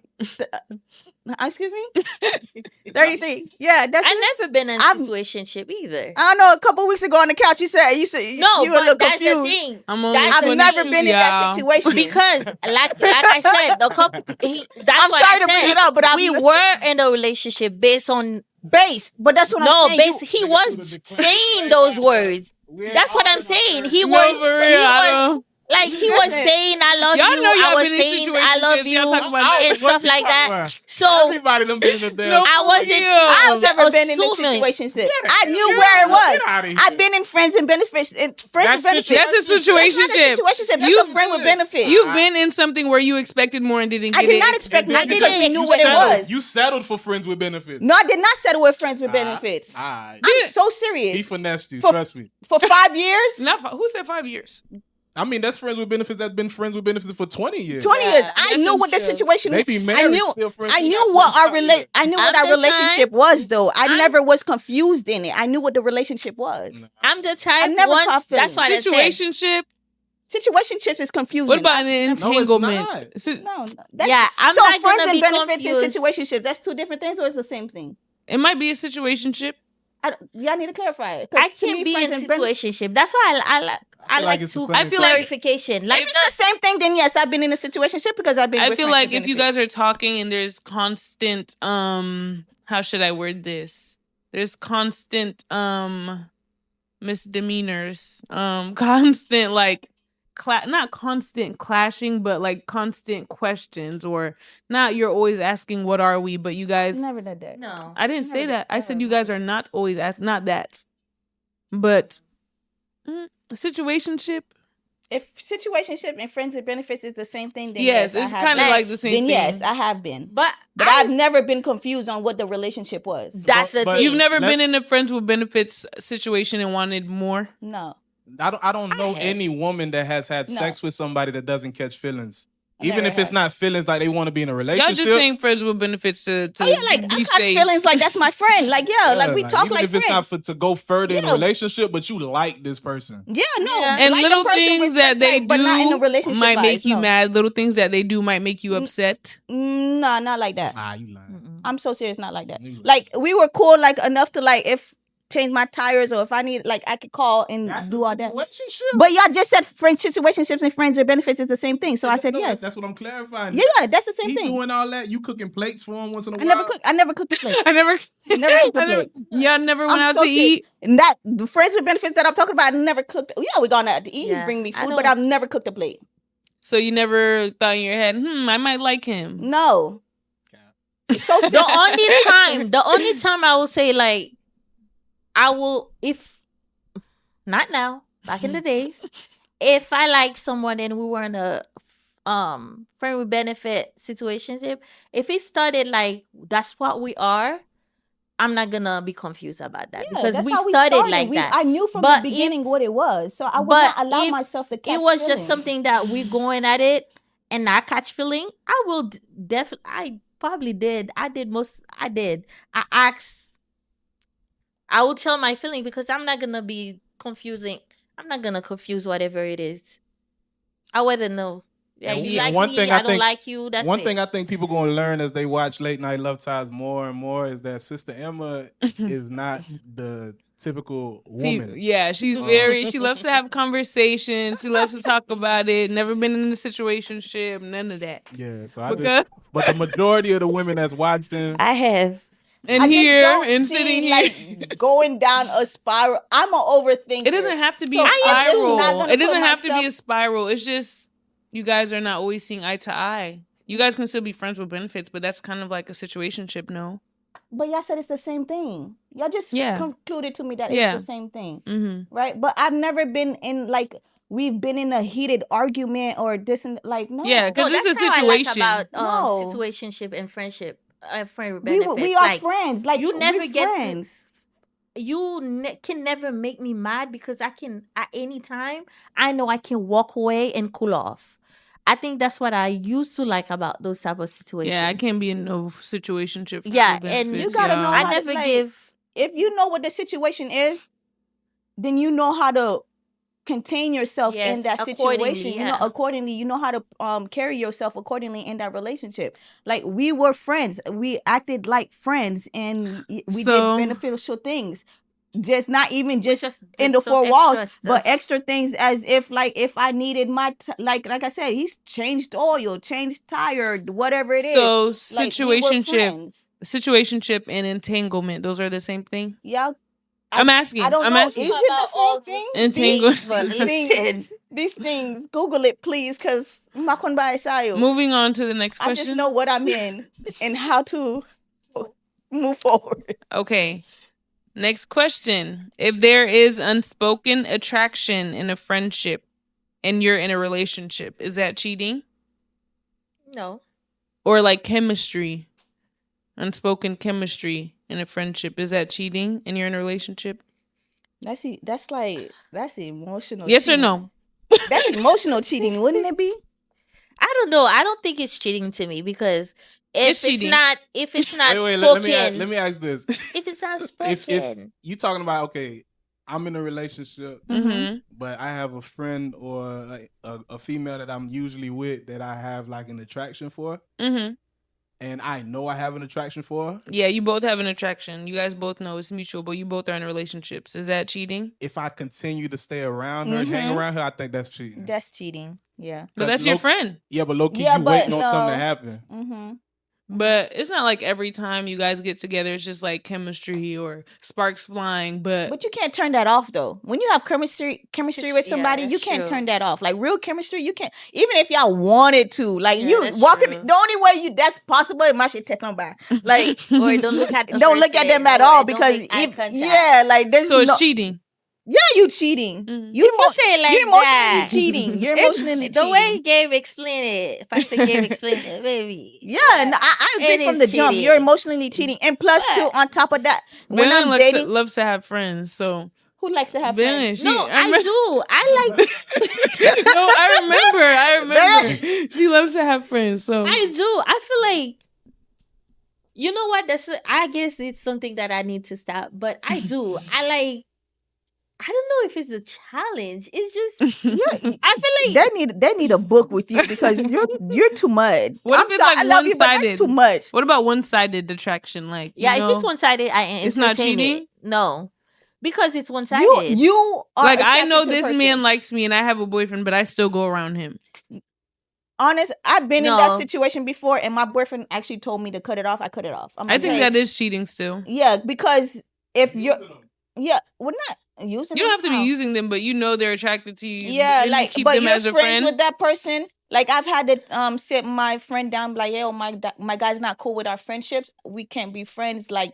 Excuse me. 33. Yeah, that's. I never been in a I've- situationship either. I don't know. A couple weeks ago on the couch, you said No, you were a little but that's confused. the thing. I'm only That's I've 22, never been in that y'all. situation Because like I said, the couple. That's I'm what sorry I to bring said. it up, but we were in a relationship based on based, but that's what I'm saying. He was saying those words. That's what I'm saying. He No, was. for real, He I was. know. Like he was saying, "I love Y'all you." know I y'all was been in saying, "I love situationships. you," Y'all talking about and what stuff you like talking that. about? So Everybody done been in the damn. No, I wasn't. Yeah. I I've was never been in a assuming. situation. I knew where it was. Get outta here. I've been in friends and benefits. That's Benefits. That's a That's not situationship. a situationship. That's You- a friend with benefits. You've been in something where you expected more and didn't get I did it. not expect. And I then didn't because even you knew what it settled- was. You settled for friends with benefits. No, I did not settle with friends with benefits. Alright. I'm so He serious. finessed you. For- Trust me. For 5 years, Not who said 5 years? I mean, that's friends with benefits that's been friends with benefits for 20 years. 20 Yeah, years. I that knew what the sounds true. situation. They be I married, knew. still friends. I They knew got what friends our out here. I knew what I'm our the relationship was, though. I I'm- never was confused in it. I knew what the relationship was. I'm the type. never Once caught that's feelings. why I said. Situationship. Situationships is confusing. What about an it's entanglement? not. No, that's, Yeah, I'm so not friends gonna and be benefits confused. and situationships. That's two different things, or it's the same thing. It might be a situationship. Y'all need to clarify it. 'Cause I to me, can't be in friends and benefits- situationship. That's why I like like it's the to. same I feel like- clarification. Like If it's the same thing, then yes, I've been in a situationship because I've been. I with feel friends like and if you benefits. guys are talking and there's constant how should I word this? There's constant misdemeanors, constant like not constant clashing, but like constant questions, or not you're always asking what are we, but you guys never did that. no. I didn't say Never- that. I said never. you guys are not always not that. But situationship. If situationship and friends and benefits is the same thing, then Yes, I it's have kind of been. like the same Then thing. yes, I have been. But But I've never been confused on what the relationship was. that's the But thing. You've never been Let's- in a friends with benefits situation and wanted more. No. I don't know have. any woman that has had No. sex with somebody that doesn't catch feelings. Even never if it's have. not feelings like they want to be in a Y'all relationship. just saying friends with benefits to Oh yeah, like I be catch safe. feelings like that's my friend. Like yeah, like we talk even like if friends. it's not to go further in a Yeah. relationship, but you like this person. Yeah, no. Yeah. And like little the person, things that respect they but not in a do relationship might make vibes, you no. mad. Little things that they do might make you upset. No, not like that. You lying. I'm so serious, not like that. You- Like we were cool, like enough to like if change my tires or if I need like I could call and That's do the all that. situationship. But y'all just said friends, situationships, and friends with benefits is the same thing. So I said No, yes. That's what I'm clarifying. Yeah, that's the same He's thing. doing all that. You cooking plates for him once in a I while. never cooked the plate. I never, Never cooked the I never- plate. Y'all never went I'm out so to serious. eat. And that the friends with benefits that I'm talking about, I never cooked. Yeah, we gone out to eat. He's Yeah, bringing me I food, but don't- I've never cooked a plate. So you never thought in your head, I might like him. No. It's so The simple. only time I will say like I will if not now, back in the days, if I like someone and we were in a friend with benefit situationship, if it started like that's what we are, I'm not gonna be confused about that because that's we how started like that. I knew from But the beginning if- what it was, so I would but not allow if myself to catch it was feelings. just something that we going at it and not catch feeling, I will definitely. I probably did. I asked. I will tell my feeling because I'm not gonna be confusing. I'm not gonna confuse whatever it is. I rather know. Yeah, And you like one me. thing I I don't think- like you. That's One it. thing I think people gonna learn as they watch Late Night Love Ties more and more is that Sister Emma is not the typical woman. Yeah, she's she loves to have conversations. She loves to talk about it. Never been in a situationship, none of that. Yeah, so but the majority of the women that's watching, I have. And I just here don't and see, sitting here. like going down a spiral. I'm an overthinker. It doesn't have to be So a I'm just not spiral. gonna It doesn't put have to be myself- a spiral. It's just you guys are not always seeing eye to eye. You guys can still be friends with benefits, but that's kind of like a situationship, no? But y'all said it's the same thing. Y'all just Yeah. concluded to me that Yeah. it's the same thing, Mm-hmm. right? But I've never been in like we've been in a heated argument or this and like no. Yeah, 'cause No, it's a that's how I like situation. about No. situationship and friendship. Friend with we benefits. are like, friends. Like you never we're get to- friends. can never make me mad because I can at any time I know I can walk away and cool off. I think that's what I used to like about those type of situations. Yeah, I can't be in no situationship. for Yeah, no and you benefits, gotta y'all. know I how to, never like, give. If you know what the situation is, then you know how to contain yourself Yes, in that accordingly, situation. You know, yeah. accordingly, you know how to carry yourself accordingly in that relationship. Like we were friends, we acted like friends, and we So- did beneficial things. Just not even just just in did the some four extra walls, but stuff. extra things as if like if I needed my like I said, he's changed oil, changed tire, whatever it is. So Like, we were situationship, friends. situationship, and entanglement. Those are the same thing. Y'all. I'm asking. I don't I'm know. asking. Is it the same thing? Entangle- But listen, These things, Google it, please, because I'm Moving on to the next I question. just know what I'm in and how to move forward. Okay. Next question. If there is unspoken attraction in a friendship and you're in a relationship, is that cheating? no. Or like chemistry? Unspoken chemistry in a friendship, is that cheating and you're in a relationship? That's emotional. Yes or cheating. no? That's emotional cheating, wouldn't it be? I don't know. I don't think it's cheating to me because It's cheating. if it's not wait, spoken, let me ask this. if it's not if spoken, you talking about, okay, I'm in a relationship, Mm-hmm. but I have a friend or like a female that I'm usually with that I have like an attraction for, Mm-hmm. and I know I have an attraction for her. Yeah, you both have an attraction. You guys both know it's mutual, but you both are in relationships. Is that cheating? If I continue to stay around her and hang Mhm. around her, I think that's cheating. That's cheating. Yeah. But Cause that's your low- friend. Yeah, but low key, Yeah, you but waiting on something no. to happen. Mm-hmm. But it's not like every time you guys get together, it's just like chemistry or sparks flying. But you can't turn that off though. When you have chemistry with Yeah, somebody, you that's can't true. turn that off. Like real chemistry, you can't. Even if y'all wanted to, like Yeah, you that's walking, true. the only way that's possible, it might should take them by. Like or don't look at the don't look at person, them at or all don't because make eye if contact. yeah, like there's so it's no, cheating. yeah, you cheating. Mhm. You If you say it like you're emotionally that. cheating. You're If- emotionally the cheating. way Gabe explained it, Pastor Gabe explained it, baby. Yeah, no, I It agree from is the jump. cheating. You're emotionally cheating, and plus too, on top of that, when Billion I'm dating, loves to have friends. So who likes to have Billion, friends? she, No, I remember- do. I like. No, I remember. Billion She loves to have friends. So I do. I feel like, you know what? I guess it's something that I need to stop. But I do. I don't know if it's a challenge. It's just I feel like They need a book with you because you're too much. What if it's like I love you, but one-sided? that's too much. What about one-sided attraction? Like, yeah, you know, if it's one sided, I it's not entertain cheating? it. No, because it's one sided. You are like I attracted know to the this person. man likes me and I have a boyfriend, but I still go around him. Honest, I've been in No. that situation before, and my boyfriend actually told me to cut it off. I cut it off. I'm I like, think hey, that is cheating still. yeah, because if you're we're not using. You don't them have to be how? using them, but you know they're attracted to you. Yeah, and like you keep but them you're as a friends friend. with that person. Like I've had to sit my friend down, like, yo, my guy's not cool with our friendships. We can't be friends like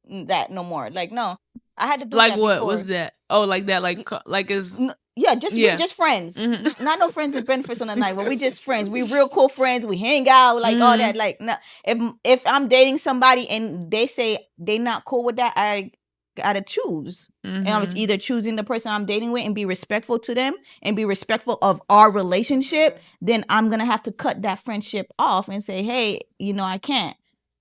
that no more. Like no, I had to do Like that what? before. What's that? Oh, like that? Like is Yeah, just Yeah. we're just friends. Mhm. Not no friends with benefits on the night, but we just friends. We real cool friends. We hang out, like all Mhm. that. Like, no, if I'm dating somebody and they say they not cool with that, I gotta choose. And I'm Mhm. either choosing the person I'm dating with and be respectful to them and be respectful of our relationship. Then I'm gonna have to cut that friendship off and say, hey, I can't.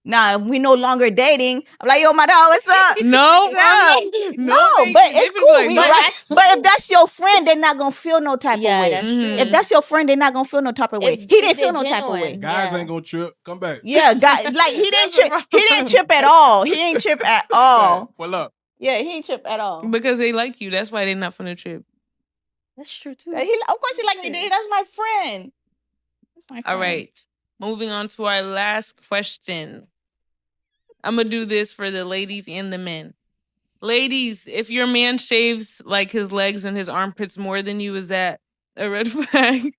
Now, if we no longer dating, I'm like, yo, my dog, what's up? No, No, thank but you. it's They cool. be like, We no. right. But if that's your friend, they're not gonna feel no type Yeah, of way. that's Mhm. true. If that's your friend, they're not gonna feel no type of way. If- He if didn't feel they're no type of way. genuine. Guys Yeah. ain't gonna trip. Come back. Yeah, God, like he didn't trip. He didn't trip at all. He ain't trip at all. Pull up. Yeah, he ain't trip at all. because they like you. That's why they're not from the trip. That's true too. Of course, he like me. That's my friend. That's my friend. All right. Moving on to our last question. I'm going to do this for the ladies and the men. Ladies, if your man shaves like his legs and his armpits more than you, is that a red flag?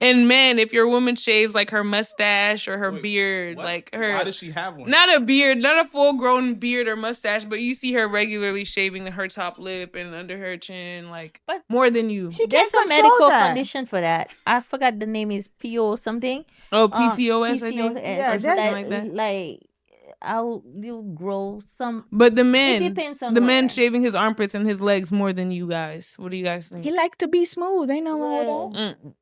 And men, if your woman shaves like her mustache or her Wait, beard, what? like her. Why does she have one? Not a beard, not a full grown beard or mustache, but you see her regularly shaving her top lip and under her chin, like But- more than you. She There's can't a control medical that. condition for that. I forgot the name is PO something. Oh, PCOS, I think. Yeah, Or something like that. Like you grow some. But the It men, depends on the man where. shaving his armpits and his legs more than you guys. What do you guys think? He like to be smooth. Ain't no wrong with that. Mm.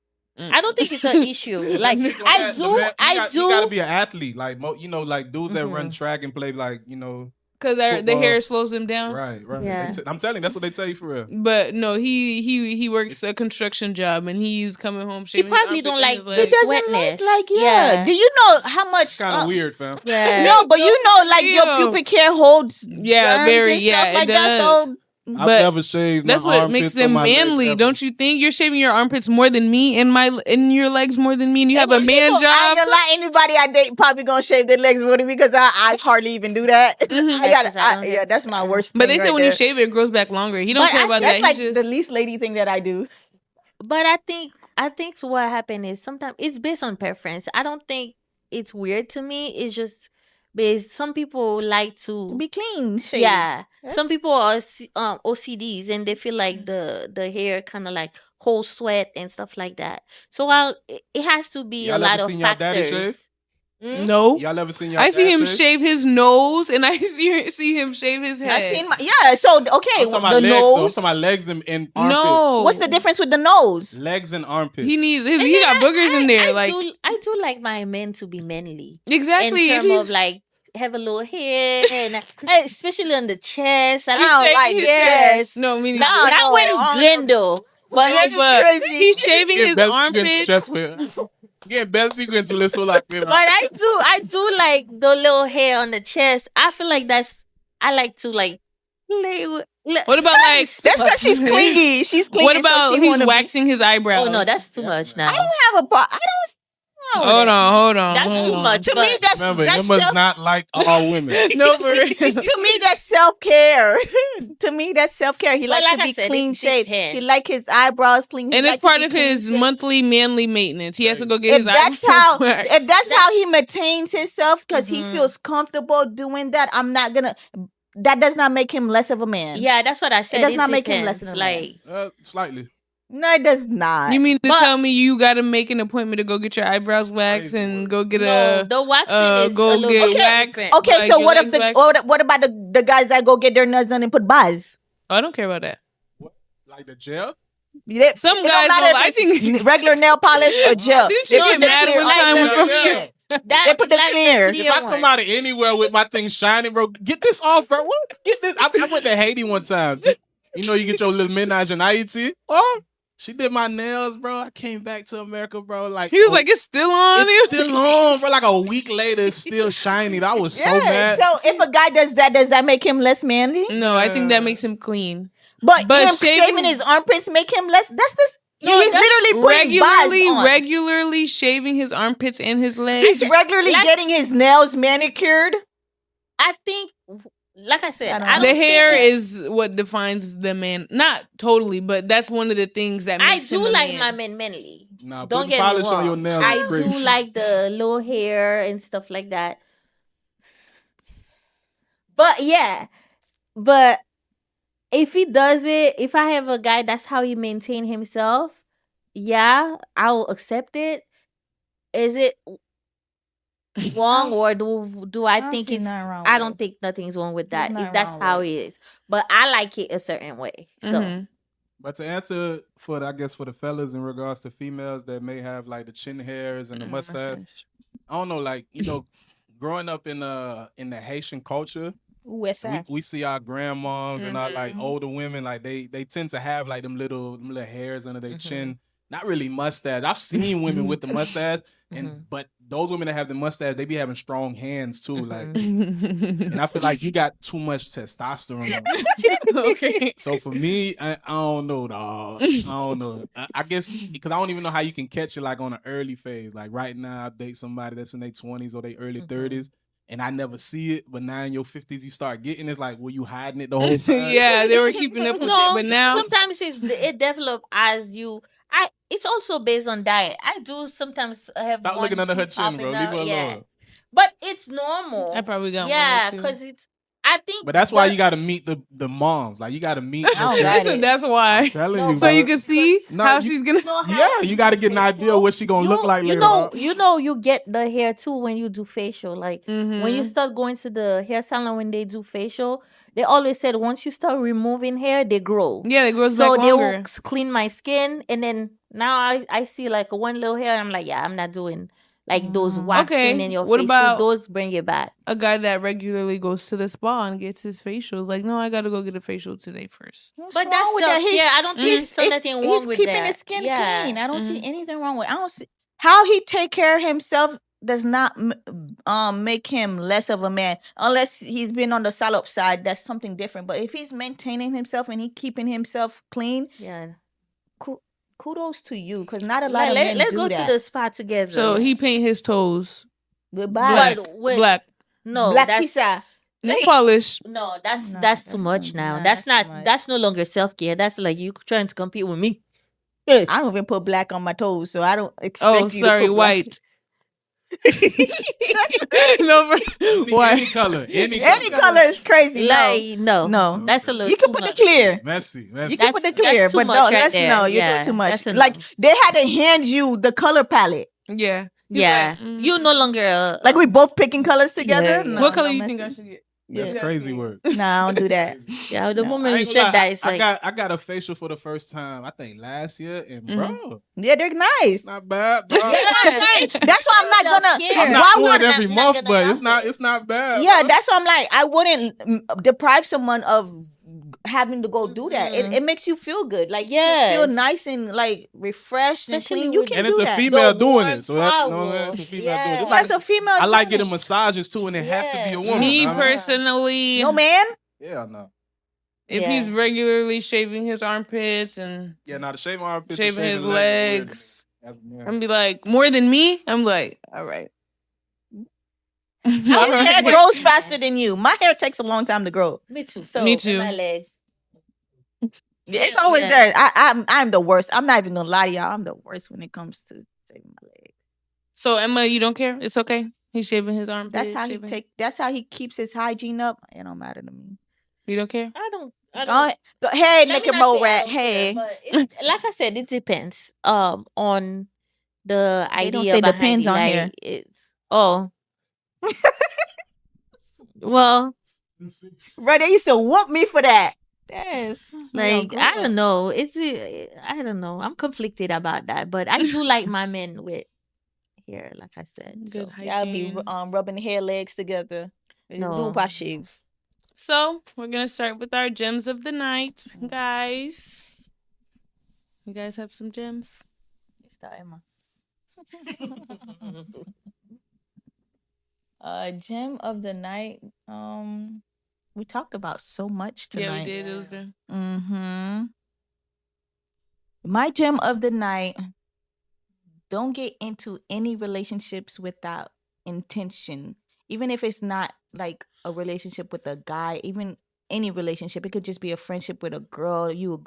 I don't think it's an issue. Like You know I that- do, the man- I you got- do. You gotta be an athlete, like like dudes that run Mhm. track and play, like Because the Football. hair slows them down. right. Yeah. I'm telling you, that's what they tell you for real. But no, he works a construction job and he's coming home He shaving. his probably don't armpits and like his the legs. sweatness. Like, yeah. Yeah. Do you know how much? Kind of weird, fam. Yeah. No, but you know, like your Ew. pubic hair holds Yeah, germs very, and yeah, stuff it like that. does. So I've But never shaved. that's my what makes armpits or them my legs manly, ever. don't you think? You're shaving your armpits more than me and your legs more than me, and you have a man I ain't job. gonna lie, anybody I date probably gonna shave their legs with me because I hardly even do that. I Yeah, 'cause I don't yeah, that's my worst. But they thing say right when you there. shave it, it grows back longer. He don't But care I- about That's that. like He just the least lady thing that I do. But I think so what happened is sometimes it's based on preference. I don't think it's weird to me. It's just based. Some people like to Be clean, shaved. yeah. That's- Some people are OCDs and they feel like the hair kind of like holds sweat and stuff like that. So it has to be Y'all a lot ever of seen y'all daddy factors. Mm? no. Y'all ever seen y'all I see dad him shave? shave his nose, and I see him shave his head. I seen my So okay, I'm talking the about legs, though. I'm nose. talking about legs and armpits. No. What's the difference with the nose? Legs and armpits. He And he then got boogers in there, like I do like my men to be manly. exactly. In If terms he's of like have a little hair and especially on the chest. I don't don't like like his yes. chest. no, me neither. No, not when it's Glendo. But No, but crazy. he's shaving Get his belt armpits. sequence chest with. Get belt sequence with this like but I do like the little hair on the chest. I feel like I like to like lay with. What about like? That's because she's clingy. She's clingy. What about so she he's wanna be- waxing his eyebrows? Oh no, that's too much now. I don't have a bar. I don't. Hold on. That's hold too on. much. To me, that's Remember, that's Emma's self- not like all women. No, for real. to me, that's self care. To me, that's self care. He Well, likes like to I be said, clean it's shaved. depend. He like his eyebrows clean. He And like it's to part be of clean his shaved. monthly manly maintenance. He has to go get If his that's eyebrows how, waxed. if that's how he maintains himself, because he Mhm. feels comfortable doing that, I'm not gonna. That does not make him less of a man. Yeah, that's what I said. does not make him depends. less than a man. like Slightly. No, it does not. You mean to But- tell me you got to make an appointment to go get your eyebrows waxed Crazy and word. go get no, the waxing is go a little get bit waxed. different. Okay, Like so your what if legs the waxed? what about the guys that go get their nails done and put bars? Oh, I don't care about that. What? Like the gel? Some it don't guys matter will- if I it's think- regular nail polish or gel. Didn't you They get put the mad clear one on time there. when- Yeah. That, They put the like clear. clear If I come ones. out of anywhere with my thing shining, bro, get this off, bro. What? Get this. I went to Haiti one time. You know, you get your little Ménage en Haïti. Oh, she did my nails, bro. I came back to America, bro. Like He was like, it's still on. it's still on, bro. Like a week later, it's still shiny. I was so Yeah, mad. so if a guy does that make him less manly? No, I think that makes him clean. But But him shaving- shaving his armpits make him less. That's this. No, he's that's literally putting buzz on. Regularly shaving his armpits and his legs. He's regularly Like- getting his nails manicured. I think, like I said, I don't I know. don't The hair think it's- is what defines the man. Not totally, but that's one of the things that I makes him do a like man. my men manly. Nah, Don't putting get me polish on wrong. your nails I is crazy. do like the low hair and stuff like that. But yeah, but if he does it, if I have a guy that's how he maintain himself, yeah, I'll accept it. Is it wrong or do I don't think see it's? nothing wrong I with don't it. think nothing's wrong with that. nothing If that's wrong how with it is, but I like it a certain way. So Mhm. But to answer for the, I guess for the fellas in regards to females that may have like the chin hairs and the mustache, I don't know, like growing up in the Haitian culture, West side. we see our grandmoms and our like Mhm. older women, like they tend to have like them little hairs under their Mhm. chin. Not really mustache. I've seen women with the mustache, and but those women that have the mustache, they be having strong hands too. Like, and I feel like you got too much testosterone. Okay. So for me, I don't know, dog. I don't know. I guess because I don't even know how you can catch it like on an early phase. Like right now, I date somebody that's in their 20s or their early 30s, and I never see it. But now in your 50s, you start getting it's like, were you hiding it the whole time? Yeah, they were keeping up with no, it, but now sometimes it develop as you. It's also based on diet. I do sometimes have. Stop one looking under her tooth chin, bro. popping Leave her out, alone. yeah. But it's normal. I probably got yeah, one. too. because it's. I think. But that's why you got to meet the moms. Like you got to meet. I don't the- got Listen, it. that's why. I'm telling No, you, So bro. you can see No, how you- she's gonna. Yeah, you got to get an idea of what she gonna look like later on. You get the hair too when you do facial. Like when Mm-hmm. you start going to the hair salon when they do facial, they always said once you start removing hair, they grow. Yeah, it grows So back they longer. will clean my skin, and then now I see like one little hair. I'm like, yeah, I'm not doing like those waxing Okay, in your what face. about- So those bring it back. A guy that regularly goes to the spa and gets his facials. Like, no, I gotta go get a facial today first. What's But wrong that's with that? self care. I don't think He's there's nothing wrong he's with keeping that. his skin Yeah. clean. I don't see Mhm. anything wrong with. I don't see how he take care of himself does not make him less of a man unless he's been on the salop side. That's something different. But if he's maintaining himself and he keeping himself clean, Yeah. kudos to you because not a lot of Like, men let's do go that. to the spa together. So he paint his toes Goodbye. black. With- Black. no, Black that's Kisa. No polish. no, that's No, that's too that's much too- now. nah, That's that's too not. much. That's no longer self care. That's like you trying to compete with me. I don't even put black on my toes, so I don't expect Oh, you sorry, to put black. white. No, Any color, any Any color is crazy. Like no, No. that's a little. You can too put the much. clear. messy. You can put the That's clear, too but much no, right that's there. no, you're Yeah, doing too much. that's enough. Like they had to hand you the color palette. Yeah. He's Yeah, like, you no longer Like we both picking colors together. Yeah, yeah. No, What color no you think I messing. should get? That's Yeah. crazy work. Nah, I don't do that. Yeah, the No. moment I you ain't gonna said lie, that, it's like I got a facial for the first time. I think last year, and bro, Yeah, they're nice. it's not bad, bro. That's what I'm saying. That's why I'm not gonna. Self-care. I'm Why not doing would? it every I'm not month, gonna but knock it's not bad. Yeah, bro. that's why I'm like, I wouldn't deprive someone of having to go do that. Mhm. It makes you feel good. Like you Yes. feel nice and like refreshed and Especially clean. You with- can and do it's a that. female The doing warm it, so that's no, towel. it's a female Yeah. doing it. Just That's like- a female. I like doing getting massages too, and it has to be a Yeah. woman. Me I mean, personally, it. No man. Yeah, no. if Yeah. he's regularly shaving his armpits and Yeah, now the shaving armpits, shaving his legs, That's- yeah. I'm be like more than me. I'm like, all right. His hair grows faster than you. My hair takes a long time to grow. me too. So Me with too. My legs. It's always Yeah. there. I'm the worst. I'm not even gonna lie to y'all. I'm the worst when it comes to shaving my legs. So Emma, you don't care? It's okay. He's shaving his armpits. That's how he shaving- take. That's how he keeps his hygiene up. It don't matter to me. You don't care? I don't. Go, hey, Let me Nicky not Mo say I Rat. don't care, Hey, but like I said, it depends. On the They idea. don't say behind depends it, on like, here. It's well. bro, they used to whoop me for that. Yes. Like I don't know. I don't know. I'm conflicted about that, but I do like my men with hair, like I said. So Good Y'all be hygiene. rubbing hair legs together. No. Do shave. So we're gonna start with our gems of the night, guys. You guys have some gems? Emma. Gem of the night. We talked about so much tonight. Yeah, we did. It was good. Mm-hmm. My gem of the night. Don't get into any relationships without intention. Even if it's not like a relationship with a guy, even any relationship, it could just be a friendship with a girl. You're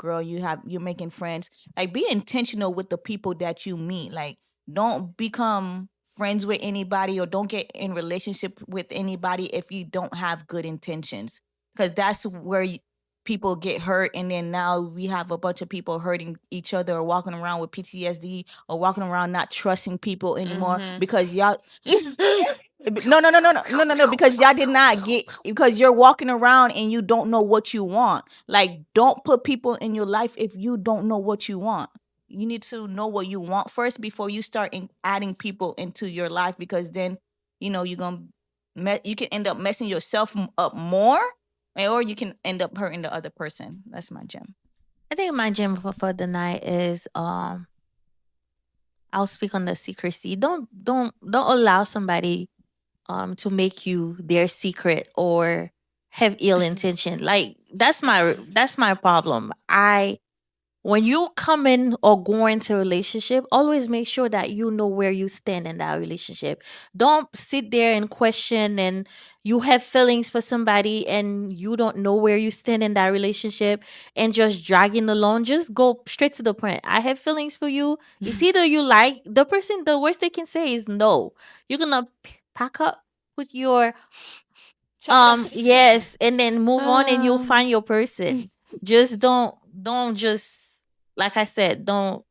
making friends. Like, be intentional with the people that you meet. Like, don't become friends with anybody or don't get in relationship with anybody if you don't have good intentions, because that's where people get hurt, and then now we have a bunch of people hurting each other or walking around with PTSD or walking around not trusting people anymore because y'all no, because y'all did not get, because you're walking around and you don't know what you want. Like, don't put people in your life if you don't know what you want. You need to know what you want first before you start adding people into your life, because then you can end up messing yourself up more, or you can end up hurting the other person. That's my gem. I think my gem for the night is I'll speak on the secrecy. Don't allow somebody to make you their secret or have ill intention. Like that's my problem. When you come in or go into a relationship, always make sure that you know where you stand in that relationship. Don't sit there and question and you have feelings for somebody and you don't know where you stand in that relationship and just dragging along. Just go straight to the point. I have feelings for you. It's either you like the person, the worst they can say is no. You're gonna pack up, put your yes, and then move on and you'll find your person. Just don't just, like I said, don't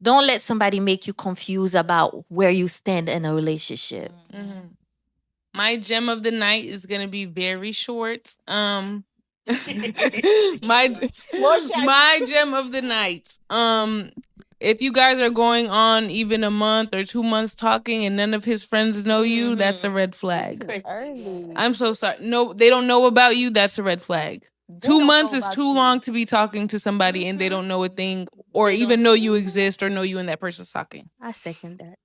let somebody make you confused about where you stand in a relationship. My gem of the night is gonna be very short. My gem of the night. If you guys are going on even a month or 2 months talking and none of his friends know you, that's a red flag. I'm so sorry. No, they don't know about you. That's a red flag. 2 months is too long to be talking to somebody and they don't know a thing or even know you exist or know you and that person's talking. I second that.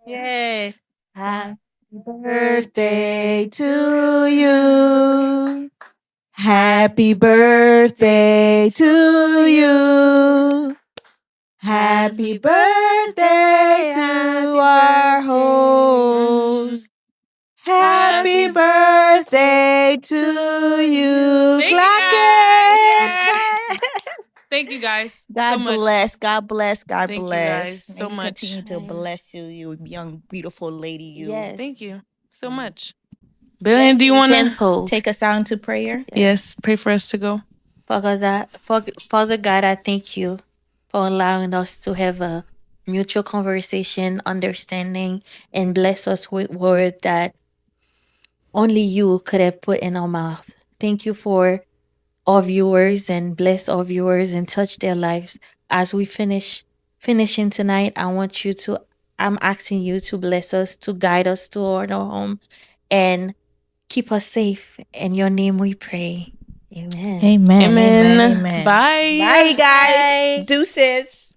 Yay. Happy birthday to you. Happy birthday to you. Happy birthday to our host. Happy birthday to you. Thank you, Clack guys. it. Thank you guys God so much. bless. God bless. God Thank you bless. guys so May he much. continue to bless you, you young, beautiful lady. You. Yes. Thank you so much. Billion, do you want to Tenfold. Take us out into prayer? Yes, pray for us to go. Father God, I thank you for allowing us to have a mutual conversation, understanding, and bless us with words that only you could have put in our mouth. Thank you for our viewers, and bless our viewers and touch their lives. As we finishing tonight, I'm asking you to bless us, to guide us to our home, and keep us safe. In your name we pray. Amen. Amen. Amen. Amen. Bye. Bye, guys. Bye. Deuces.